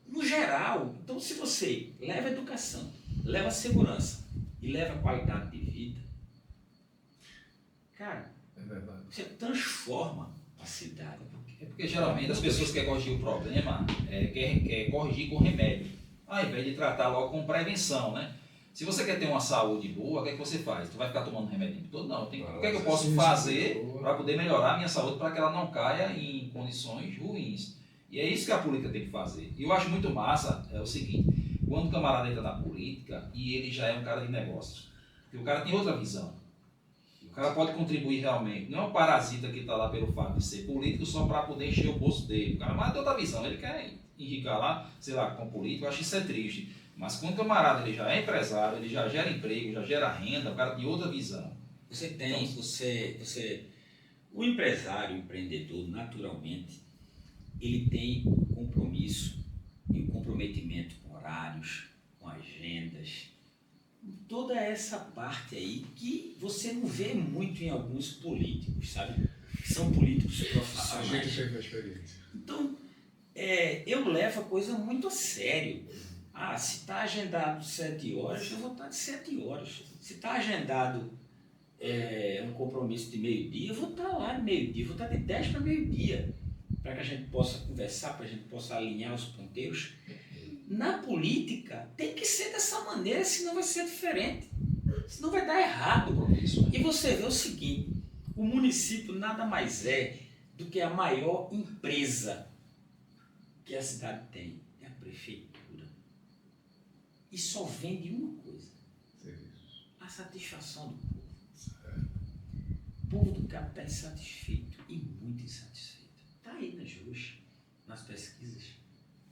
no geral. Então, se você leva educação, leva segurança e leva qualidade de vida, cara, É verdade. você transforma a cidade. É porque geralmente as pessoas querem corrigir o problema, quer corrigir com remédio, ao invés de tratar logo com prevenção, né? Se você quer ter uma saúde boa, o que é que você faz? Tu vai ficar tomando remédio todo? Não. O que é que eu posso fazer para poder melhorar a minha saúde, para que ela não caia em condições ruins? E é isso que a política tem que fazer. E eu acho muito massa, é o seguinte, quando o camarada entra na política e ele já é um cara de negócios, porque o cara tem outra visão. O cara pode contribuir realmente. Não é um parasita que está lá pelo fato de ser político só para poder encher o bolso dele. O cara mas tem outra visão. Ele quer enricar lá, sei lá, com político. Eu acho isso triste. Mas quando o camarada ele já é empresário, ele já gera emprego, já gera renda, o cara tem outra visão. Você tem, o empresário, o empreendedor, naturalmente, ele tem um compromisso e um comprometimento com horários, com agendas, toda essa parte aí que você não vê muito em alguns políticos, sabe? São políticos A profissionais. gente teve a experiência. Então, eu levo a coisa muito a sério. Se está agendado 7 horas, eu vou estar de 7 horas. Se está agendado um compromisso de meio-dia, eu vou estar lá de meio-dia, eu vou estar de 10 para meio-dia, para que a gente possa conversar, para a gente possa alinhar os ponteiros. Na política, tem que ser dessa maneira, senão vai ser diferente. Senão vai dar errado. E você vê o seguinte, o município nada mais é do que a maior empresa que a cidade tem, é a prefeitura. E só vende uma coisa, a satisfação do povo. O povo do Cabo está insatisfeito e muito insatisfeito. Está aí nas ruas, nas pesquisas.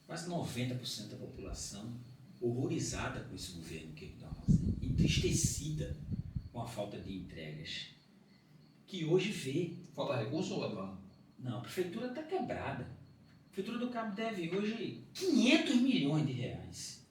Quase 90% da população horrorizada com esse governo que está fazendo, entristecida com a falta de entregas, que hoje vê. Falta recurso, Eduardo? Não, a prefeitura está quebrada. A prefeitura do Cabo deve hoje 500 milhões de reais.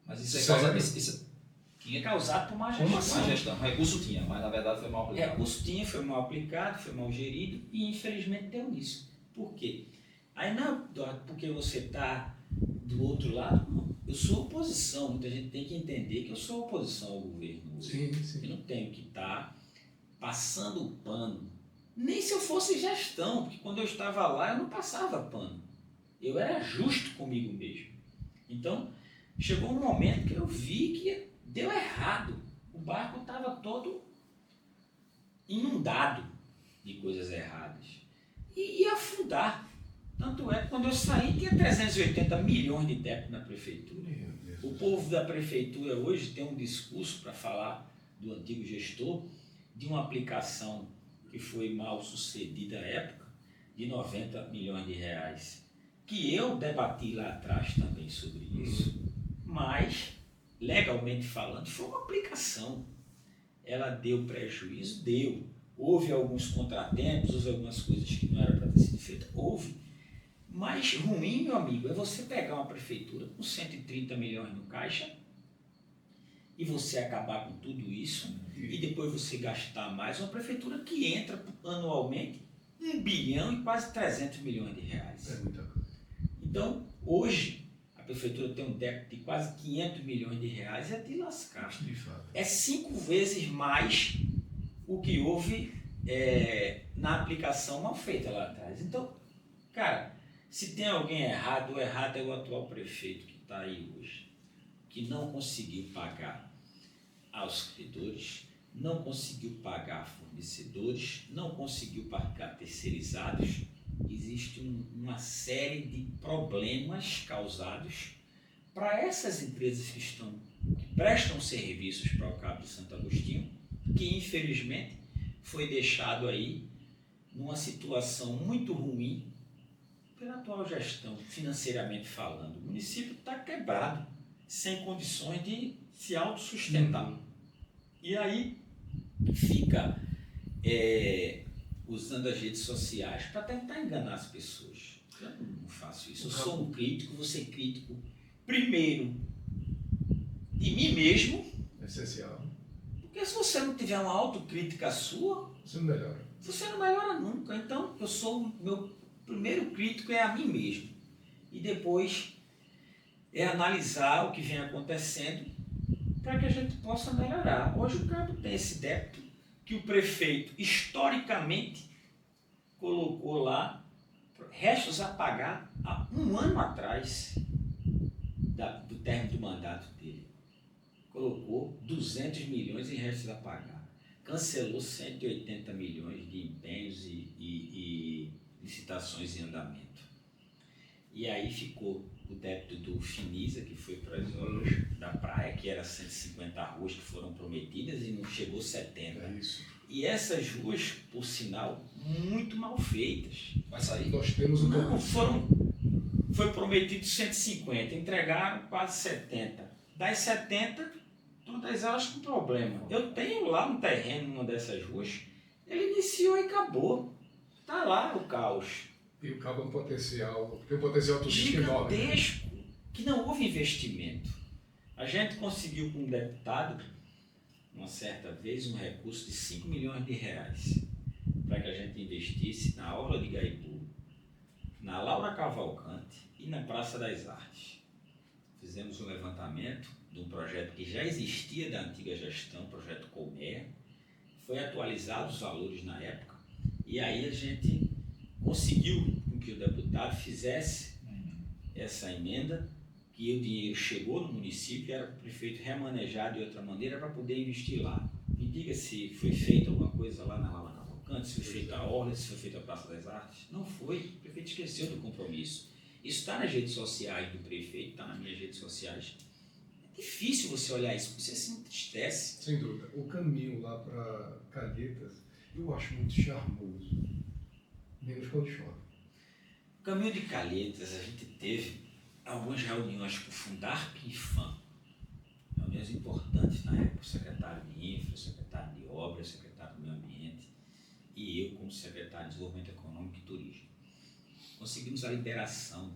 Mas isso é Sério? Causado por má Como gestão. Má gestão. Recurso tinha, mas na verdade foi mal aplicado. Recurso tinha, foi mal aplicado, foi mal gerido e infelizmente deu nisso. Por quê? Aí não, porque você está do outro lado, não. Eu sou oposição. Muita gente tem que entender que eu sou oposição ao governo. Sim, sim. Eu não tenho que estar passando o pano. Nem se eu fosse gestão, porque quando eu estava lá eu não passava pano. Eu era justo comigo mesmo. Então, chegou um momento que eu vi que deu errado. O barco estava todo inundado de coisas erradas. E ia afundar. Tanto é que quando eu saí tinha 380 milhões de débito na prefeitura. Meu Deus. O povo da prefeitura hoje tem um discurso para falar do antigo gestor, de uma aplicação que foi mal sucedida à época, de 90 milhões de reais, que eu debati lá atrás também sobre isso, mas, legalmente falando, foi uma aplicação. Ela deu prejuízo? Deu. Houve alguns contratempos, houve algumas coisas que não eram para ter sido feitas? Houve. Mas ruim, meu amigo, é você pegar uma prefeitura com 130 milhões no caixa e você acabar com tudo isso e depois você gastar mais. Uma prefeitura que entra anualmente 1 bilhão e quase 300 milhões de reais. É muita coisa. Então, hoje, a prefeitura tem um débito de quase 500 milhões de reais, é de lascar. De fato. É 5 vezes mais o que houve na aplicação mal feita lá atrás. Então, cara, se tem alguém errado, o errado é o atual prefeito que está aí hoje, que não conseguiu pagar aos credores, não conseguiu pagar fornecedores, não conseguiu pagar terceirizados. Existe uma série de problemas causados para essas empresas que prestam serviços para o Cabo de Santo Agostinho, que infelizmente foi deixado aí numa situação muito ruim pela atual gestão, financeiramente falando. O município está quebrado, sem condições de se autossustentar. E aí fica usando as redes sociais para tentar enganar as pessoas. Eu não faço isso. Eu sou um crítico, vou ser crítico primeiro de mim mesmo, Essencial. porque se você não tiver uma autocrítica sua, Você não melhora. você não melhora nunca. Então, meu primeiro crítico é a mim mesmo. E depois é analisar o que vem acontecendo para que a gente possa melhorar. Hoje o Cabo tem esse débito que o prefeito, historicamente, colocou lá restos a pagar há 1 ano atrás do término do mandato dele. Colocou 200 milhões em restos a pagar. Cancelou 180 milhões de empenhos e licitações em andamento. E aí ficou o débito do Finisa, que foi para as obras da praia, que era 150 ruas que foram prometidas e não chegou 70. É isso. E essas ruas, por sinal, muito mal feitas. Vai sair? Nós temos um Não, foi prometido 150, entregaram quase 70. Das 70, todas elas com problema. Eu tenho lá um terreno numa dessas ruas, ele iniciou e acabou. Está lá o caos. E o Cabo tem um potencial turístico enorme. Gigantesco, que não houve investimento. A gente conseguiu com um deputado, uma certa vez, um recurso de 5 milhões de reais para que a gente investisse na Orla de Gaipu, na Laura Cavalcante e na Praça das Artes. Fizemos um levantamento de um projeto que já existia da antiga gestão, o projeto Colmeia. Foi atualizado os valores na época e aí a gente conseguiu que o deputado fizesse essa emenda, que o dinheiro chegou no município e era para o prefeito remanejar de outra maneira para poder investir lá. Me diga se foi feita alguma coisa lá na Laura Cavalcante, se foi feita a Orla, se foi feita a Praça das Artes. Não foi, o prefeito esqueceu do compromisso. Isso está nas redes sociais do prefeito, está nas minhas redes sociais. É difícil você olhar isso, você se entristece. Sem dúvida. O caminho lá para Calhetas, eu acho muito charmoso. Menos quando chove. O caminho de Calhetas, a gente teve algumas reuniões com o Fundarp e FAM. Reuniões importantes na época, o secretário de Infra, o secretário de Obras, o secretário do Meio Ambiente e eu como secretário de Desenvolvimento Econômico e Turismo. Conseguimos a liberação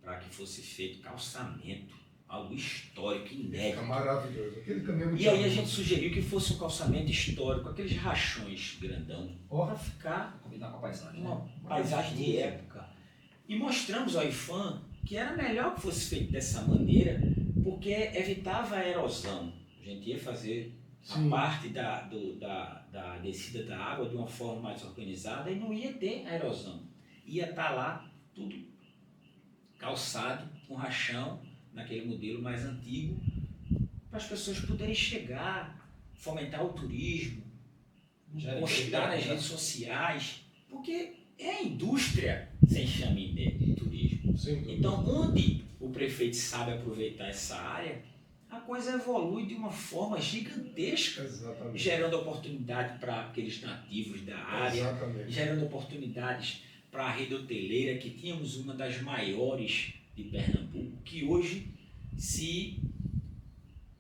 para que fosse feito calçamento, algo histórico, inédito. Fica maravilhoso. Aquele caminho é muito E aí a charmoso. gente sugeriu que fosse um calçamento histórico, aqueles rachões grandão, Ó. para ficar Combinar com a paisagem. uma Né? paisagem de época. E mostramos ao IFAM que era melhor que fosse feito dessa maneira, porque evitava a erosão. A gente ia fazer Sim. a parte da descida da água de uma forma mais organizada e não ia ter a erosão. Ia estar lá tudo calçado, com rachão, naquele modelo mais antigo, para as pessoas poderem chegar, fomentar o turismo, postar nas redes sociais, porque é a indústria sem chaminé de turismo. Sem dúvida. Então, onde o prefeito sabe aproveitar essa área, a coisa evolui de uma forma gigantesca, Exatamente. gerando oportunidade para aqueles nativos da área, Exatamente. gerando oportunidades para a rede hoteleira, que tínhamos uma das maiores de Pernambuco, que hoje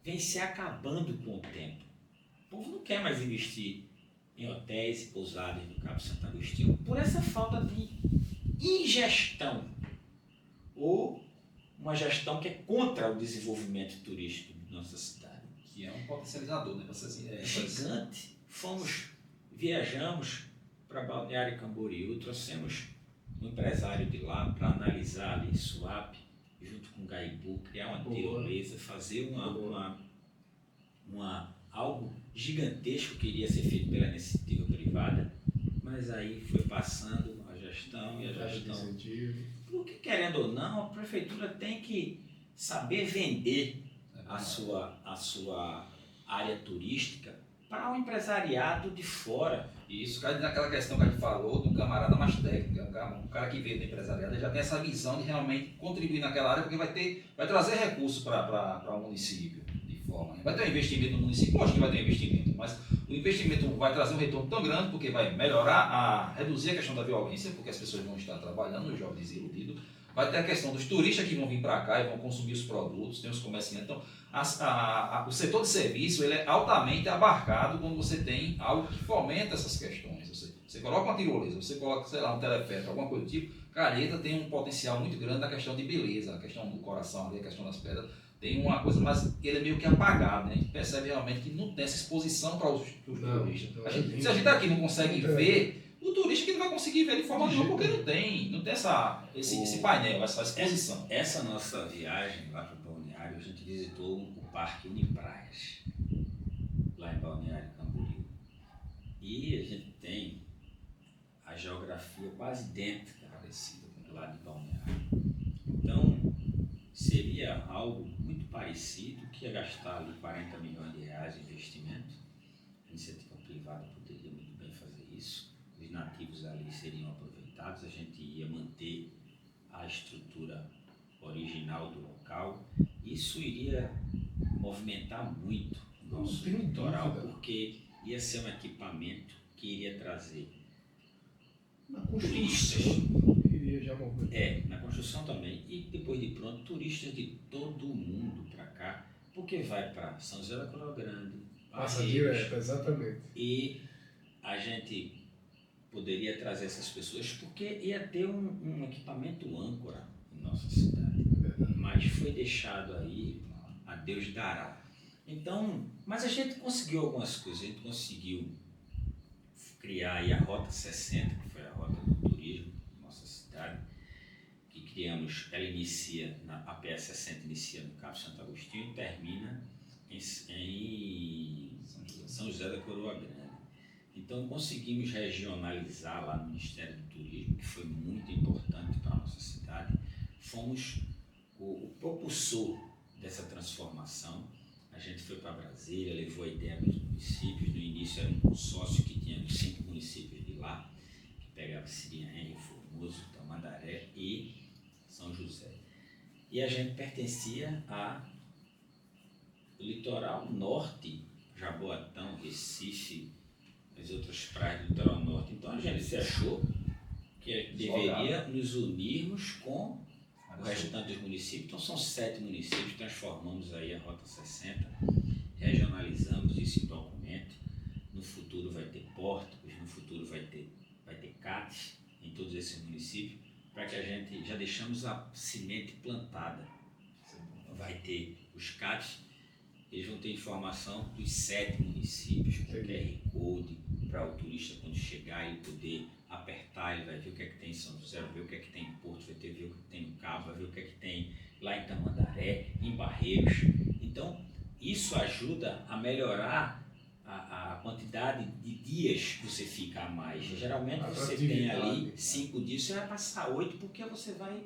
vem se acabando com o tempo. O povo não quer mais investir em hotéis e pousadas no Cabo Santo Agostinho por essa falta de ingestão ou uma gestão que é contra o desenvolvimento turístico de nossa cidade. Que é um potencializador, né? Gigante. Viajamos para Balneário Camboriú, trouxemos um empresário de lá para analisar ali Suape, junto com o Gaibu, criar uma tirolesa, fazer algo gigantesco que iria ser feito pela iniciativa privada, mas aí foi passando a gestão e a gestão. Porque, querendo ou não, a prefeitura tem que saber vender a sua área turística para o empresariado de fora. E isso cai naquela questão que a gente falou de um camarada mais técnico, um cara que veio do empresariado, ele já tem essa visão de realmente contribuir naquela área, porque vai trazer recursos para o município de forma. Vai ter um investimento no município, lógico que vai ter um investimento, mas o investimento vai trazer um retorno tão grande porque vai melhorar, reduzir a questão da violência, porque as pessoas vão estar trabalhando, os jovens desiludidos. Vai ter a questão dos turistas que vão vir para cá e vão consumir os produtos, tem os comerciantes. Então, o setor de serviço ele é altamente abarcado quando você tem algo que fomenta essas questões. Você coloca uma tirolesa, você coloca, sei lá, um teleférico, alguma coisa do tipo. Careta tem um potencial muito grande na questão de beleza, a questão do coração ali, a questão das pedras. Tem uma coisa, mas ele é meio que apagado, né? A gente percebe realmente que não tem essa exposição para os turistas. Se a gente aqui não consegue ver, o turista que não vai conseguir ver de forma nenhuma, porque não tem esse painel, essa exposição. Essa nossa viagem lá para o Balneário, a gente visitou o Parque Unipraias, lá em Balneário Camboriú. E a gente tem a geografia quase idêntica, parecida com lá de Balneário. Então, seria algo muito parecido, que ia gastar ali 40 milhões de reais de investimento. A iniciativa privada poderia muito bem fazer isso. Os nativos ali seriam aproveitados, a gente ia manter a estrutura original do local. Isso iria movimentar muito o nosso litoral, porque ia ser um equipamento que iria trazer turistas. Iria já movimentar. Na construção também. E depois de pronto, turistas de todo o mundo para cá, porque vai para São José da Coroa Grande, passa direto, exatamente. E a gente poderia trazer essas pessoas porque ia ter um equipamento âncora em nossa cidade, mas foi deixado aí, a Deus dará. Então, mas a gente conseguiu algumas coisas, a gente conseguiu criar aí a Rota 60, que foi a rota do turismo de nossa cidade, que criamos, ela inicia, a PS 60 inicia no Cabo Santo Agostinho e termina em São José da Coroa Grande. Então conseguimos regionalizar lá no Ministério do Turismo, que foi muito importante para a nossa cidade. Fomos o propulsor dessa transformação. A gente foi para Brasília, levou a ideia dos municípios. No início era um consórcio que tinha 5 municípios de lá, que pegava Siriane, Formoso, Tamandaré e São José. E a gente pertencia ao litoral norte, Jaboatão, Recife, as outras praias do litoral norte. Então a gente se achou que deveria nos unirmos com o restante dos municípios. Então são 7 municípios, transformamos aí a Rota 60, regionalizamos isso em documento. No futuro vai ter pórticos, no futuro vai ter CATs em todos esses municípios, para que a gente, já deixamos a semente plantada. Vai ter os CATs, eles vão ter informação dos 7 municípios, com QR Code, para o turista quando chegar ele poder apertar, ele vai ver o que é que tem em São José, vai ver o que é que tem em Porto, vai ver o que tem no Cabo, vai ver o que é que tem lá em Tamandaré, em Barreiros. Então, isso ajuda a melhorar a quantidade de dias que você fica a mais. Geralmente você tem ali 5 dias, você vai passar 8 porque você vai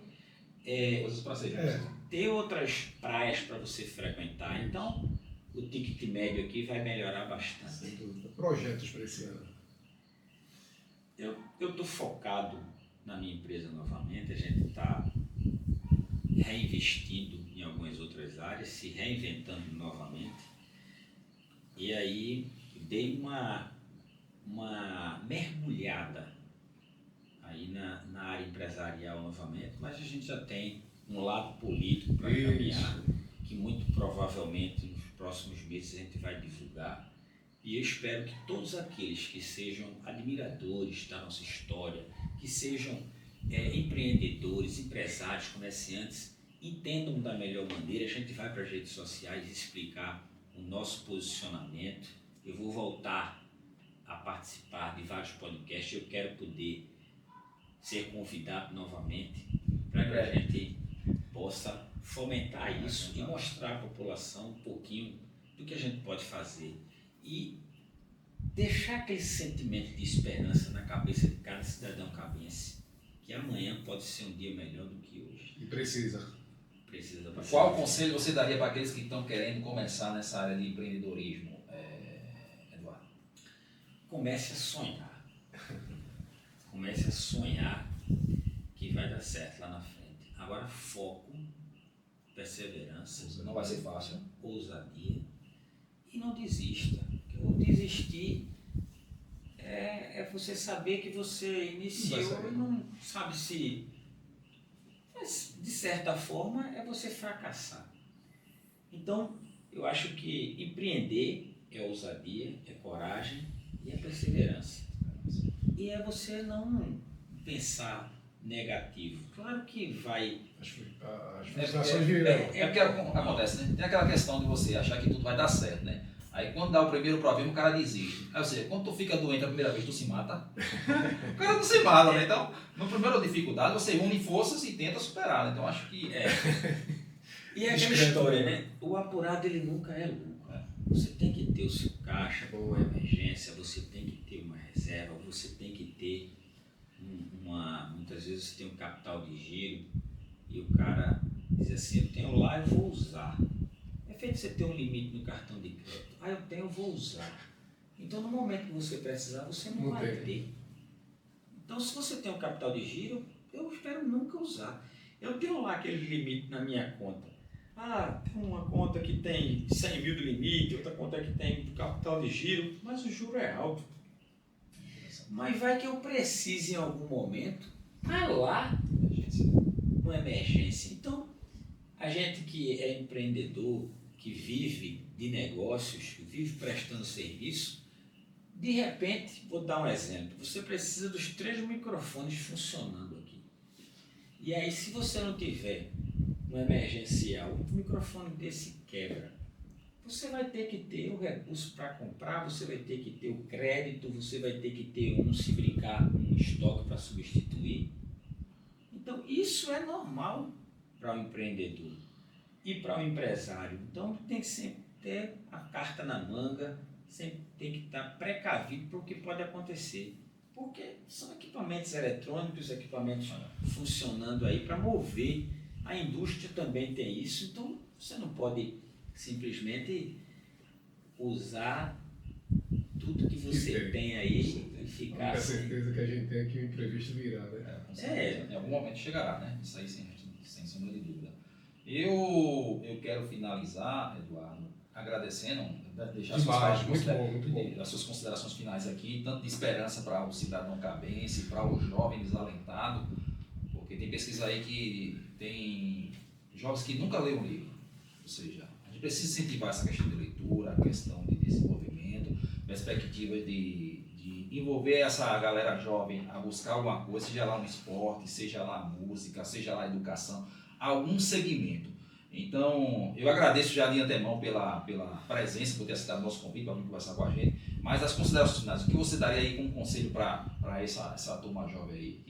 Coisas para ser ter outras praias para você frequentar. Então, o ticket médio aqui vai melhorar bastante. Sem dúvida. Projetos para esse ano. Eu estou focado na minha empresa novamente, a gente está reinvestindo em algumas outras áreas, se reinventando novamente. E aí dei uma mergulhada aí na área empresarial novamente, mas a gente já tem um lado político para caminhar, que muito provavelmente nos próximos meses a gente vai divulgar. E eu espero que todos aqueles que sejam admiradores da nossa história, que sejam empreendedores, empresários, comerciantes, entendam da melhor maneira. A gente vai para as redes sociais explicar o nosso posicionamento. Eu vou voltar a participar de vários podcasts. Eu quero poder ser convidado novamente para que a gente possa fomentar isso e mostrar à população um pouquinho do que a gente pode fazer e deixar aquele sentimento de esperança na cabeça de cada cidadão cabense, que amanhã pode ser um dia melhor do que hoje. E precisa. Qual conselho você daria para aqueles que estão querendo começar nessa área de empreendedorismo, Eduardo? Comece a sonhar. Comece a sonhar que vai dar certo lá na frente. Agora, foco, perseverança. Não vai ser fácil. Ousadia. E não desista. O desistir é você saber que você iniciou e não sabe se... Mas, de certa forma, é você fracassar. Então, eu acho que empreender é ousadia, é coragem e é perseverança. E é você não pensar negativo. Claro que vai... As frustrações virão. É porque acontece, né? Tem aquela questão de você achar que tudo vai dar certo, né? Aí quando dá o primeiro problema, o cara desiste. Aí você, quando tu fica doente a primeira vez, tu se mata. O cara não se mata, né? Então, no primeiro dificuldade, você une forças e tenta superar, né? Então, acho que E é aquela história, né? O apurado, ele nunca é lucro. Você tem que ter o seu caixa para uma emergência, você tem que ter uma reserva, você tem que ter muitas vezes você tem um capital de giro e o cara diz assim, eu tenho lá, eu vou usar. É feito você ter um limite no cartão de crédito. Eu tenho, eu vou usar. Então, no momento que você precisar, você não vai ter. Então, se você tem um capital de giro, eu espero nunca usar. Eu tenho lá aquele limite na minha conta. Tem uma conta que tem 100 mil de limite, outra conta que tem capital de giro, mas o juro é alto. Mas vai que eu precise em algum momento, lá, uma emergência. Então, a gente que é empreendedor, que vive de negócios, vive prestando serviço, de repente, vou dar um exemplo, você precisa dos 3 microfones funcionando aqui. E aí, se você não tiver um emergencial, um microfone desse quebra, você vai ter que ter o recurso para comprar, você vai ter que ter o crédito, você vai ter que ter se brincar, um estoque para substituir. Então, isso é normal para o empreendedor e para o empresário. Então, tem que sempre ter a carta na manga, sempre tem que estar precavido para o que pode acontecer. Porque são equipamentos eletrônicos, equipamentos funcionando aí para mover. A indústria também tem isso, então você não pode simplesmente usar tudo que você tem aí e ficar com a certeza que a gente tem aqui o imprevisto virá, né? Em algum momento chegará, né? Isso aí sem sombra de dúvida. Eu quero finalizar, Eduardo, agradecendo, deixar as suas considerações finais aqui, tanto de esperança para o cidadão cabense, para o jovem desalentado, porque tem pesquisa aí que tem jovens que nunca leram um livro, ou seja, a gente precisa incentivar essa questão de leitura, a questão de desenvolvimento, perspectivas de envolver essa galera jovem a buscar alguma coisa, seja lá no esporte, seja lá música, seja lá educação, algum segmento. Então, eu agradeço já de antemão pela presença, por ter aceitado o nosso convite para vir conversar com a gente, mas as considerações finais, o que você daria aí como conselho para essa turma jovem aí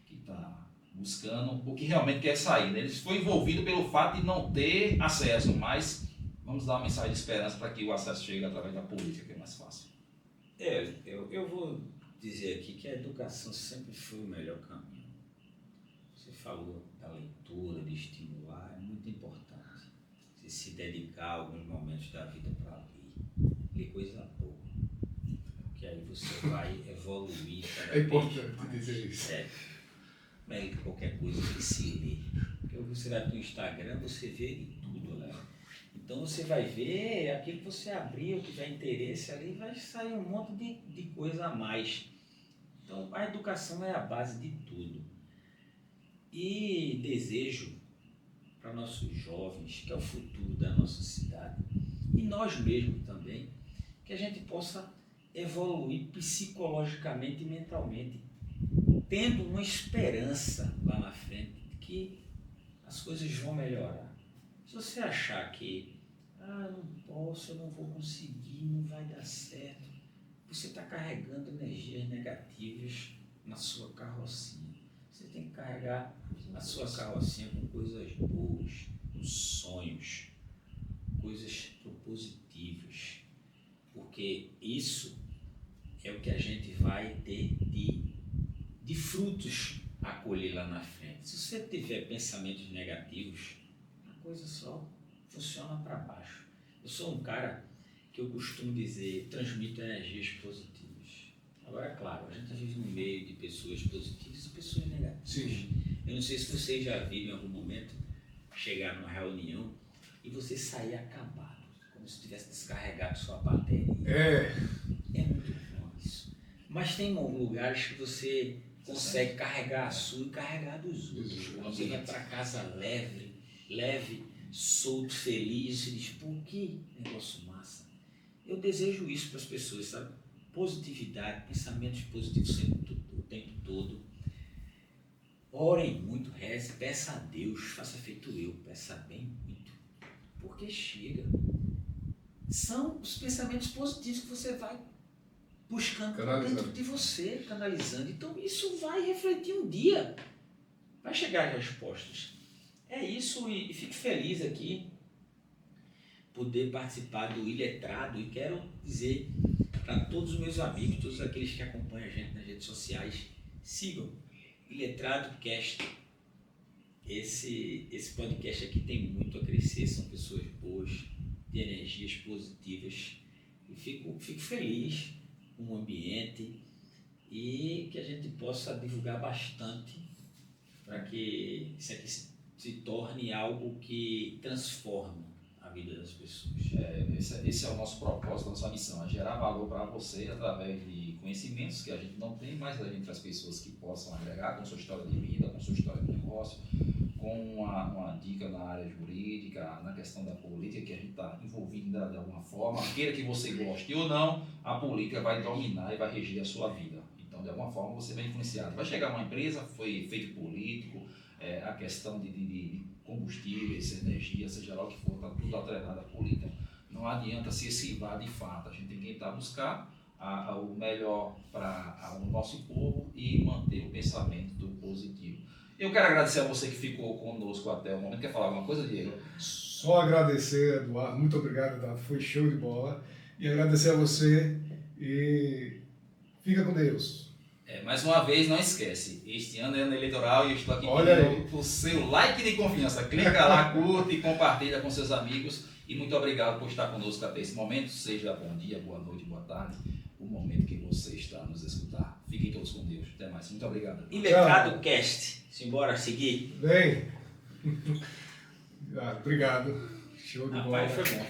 que está buscando o que realmente quer sair, né? Ele foi envolvido pelo fato de não ter acesso, mas vamos dar uma mensagem de esperança para que o acesso chegue através da política, que é mais fácil. Eu vou dizer aqui que a educação sempre foi o melhor caminho. Você falou da leitura, de estimular, é muito importante. Você se dedicar a alguns momentos da vida para ler coisa boa. Porque aí você vai evoluir. É importante dizer isso. Melhor que qualquer coisa que se lê. Porque você vai para o Instagram, você vê de tudo, né? Então você vai ver aquilo que você abriu, que tiver interesse ali, vai sair um monte de coisa a mais. Então a educação é a base de tudo. E desejo para nossos jovens, que é o futuro da nossa cidade, e nós mesmos também, que a gente possa evoluir psicologicamente e mentalmente, tendo uma esperança lá na frente de que as coisas vão melhorar. Se você achar que eu não posso, eu não vou conseguir, não vai dar certo, você está carregando energias negativas na sua carrocinha. Você tem que carregar a sua carrocinha com coisas boas, com sonhos, coisas propositivas, porque isso é o que a gente vai ter de frutos a colher lá na frente. Se você tiver pensamentos negativos, a coisa só funciona para baixo. Eu sou um cara que eu costumo dizer, transmito energias positivas. Agora, é claro, a gente vive no meio de pessoas positivas e pessoas negativas. Sim. Eu não sei se vocês já viram em algum momento chegar numa reunião e você sair acabado, como se tivesse descarregado sua bateria. É muito bom isso. Mas tem lugares que você consegue carregar a sua e carregar a dos outros. Você vai para casa leve, solto, feliz, e diz, pô, que negócio massa. Eu desejo isso para as pessoas, sabe? Positividade, pensamentos positivos sempre, o tempo todo. Orem muito, reze, peça a Deus, faça feito eu, peça bem muito, porque chega. São os pensamentos positivos que você vai buscando dentro de você, canalizando. Então isso vai refletir um dia, vai chegar as respostas. É isso, e fico feliz aqui poder participar do Iletrado, e quero dizer para todos os meus amigos, todos aqueles que acompanham a gente nas redes sociais, sigam Iletrado Cast. Esse podcast aqui tem muito a crescer, são pessoas boas, de energias positivas, e fico feliz com o ambiente e que a gente possa divulgar bastante para que isso aqui se torne algo que transforme a vida das pessoas. Esse é o nosso propósito, a nossa missão, é gerar valor para você através de conhecimentos que a gente não tem, mas a gente traz pessoas que possam agregar com sua história de vida, com sua história de negócio, com uma dica na área jurídica, na questão da política, que a gente está envolvido de alguma forma, queira que você goste ou não, a política vai dominar e vai reger a sua vida. Então, de alguma forma, você vai influenciado. Vai chegar uma empresa, foi feito político, a questão de combustíveis, energia, seja lá o que for, está tudo atrelado à política. Não adianta se esquivar de fato, a gente tem que tentar buscar o melhor para o nosso povo e manter o pensamento positivo. Eu quero agradecer a você que ficou conosco até o momento. Quer falar alguma coisa, Diego? Só agradecer, Eduardo. Muito obrigado, Eduardo. Foi show de bola. E agradecer a você e fica com Deus. Mais uma vez, não esquece, este ano é ano eleitoral e eu estou aqui pedindo o seu like de confiança. Clica lá, curte e compartilha com seus amigos. E muito obrigado por estar conosco até esse momento. Seja bom dia, boa noite, boa tarde, o momento que você está nos escutar. Fiquem todos com Deus. Até mais. Muito obrigado. Iletrado Cast. Simbora seguir? Bem. Obrigado. Show de bola. Rapaz, foi bom.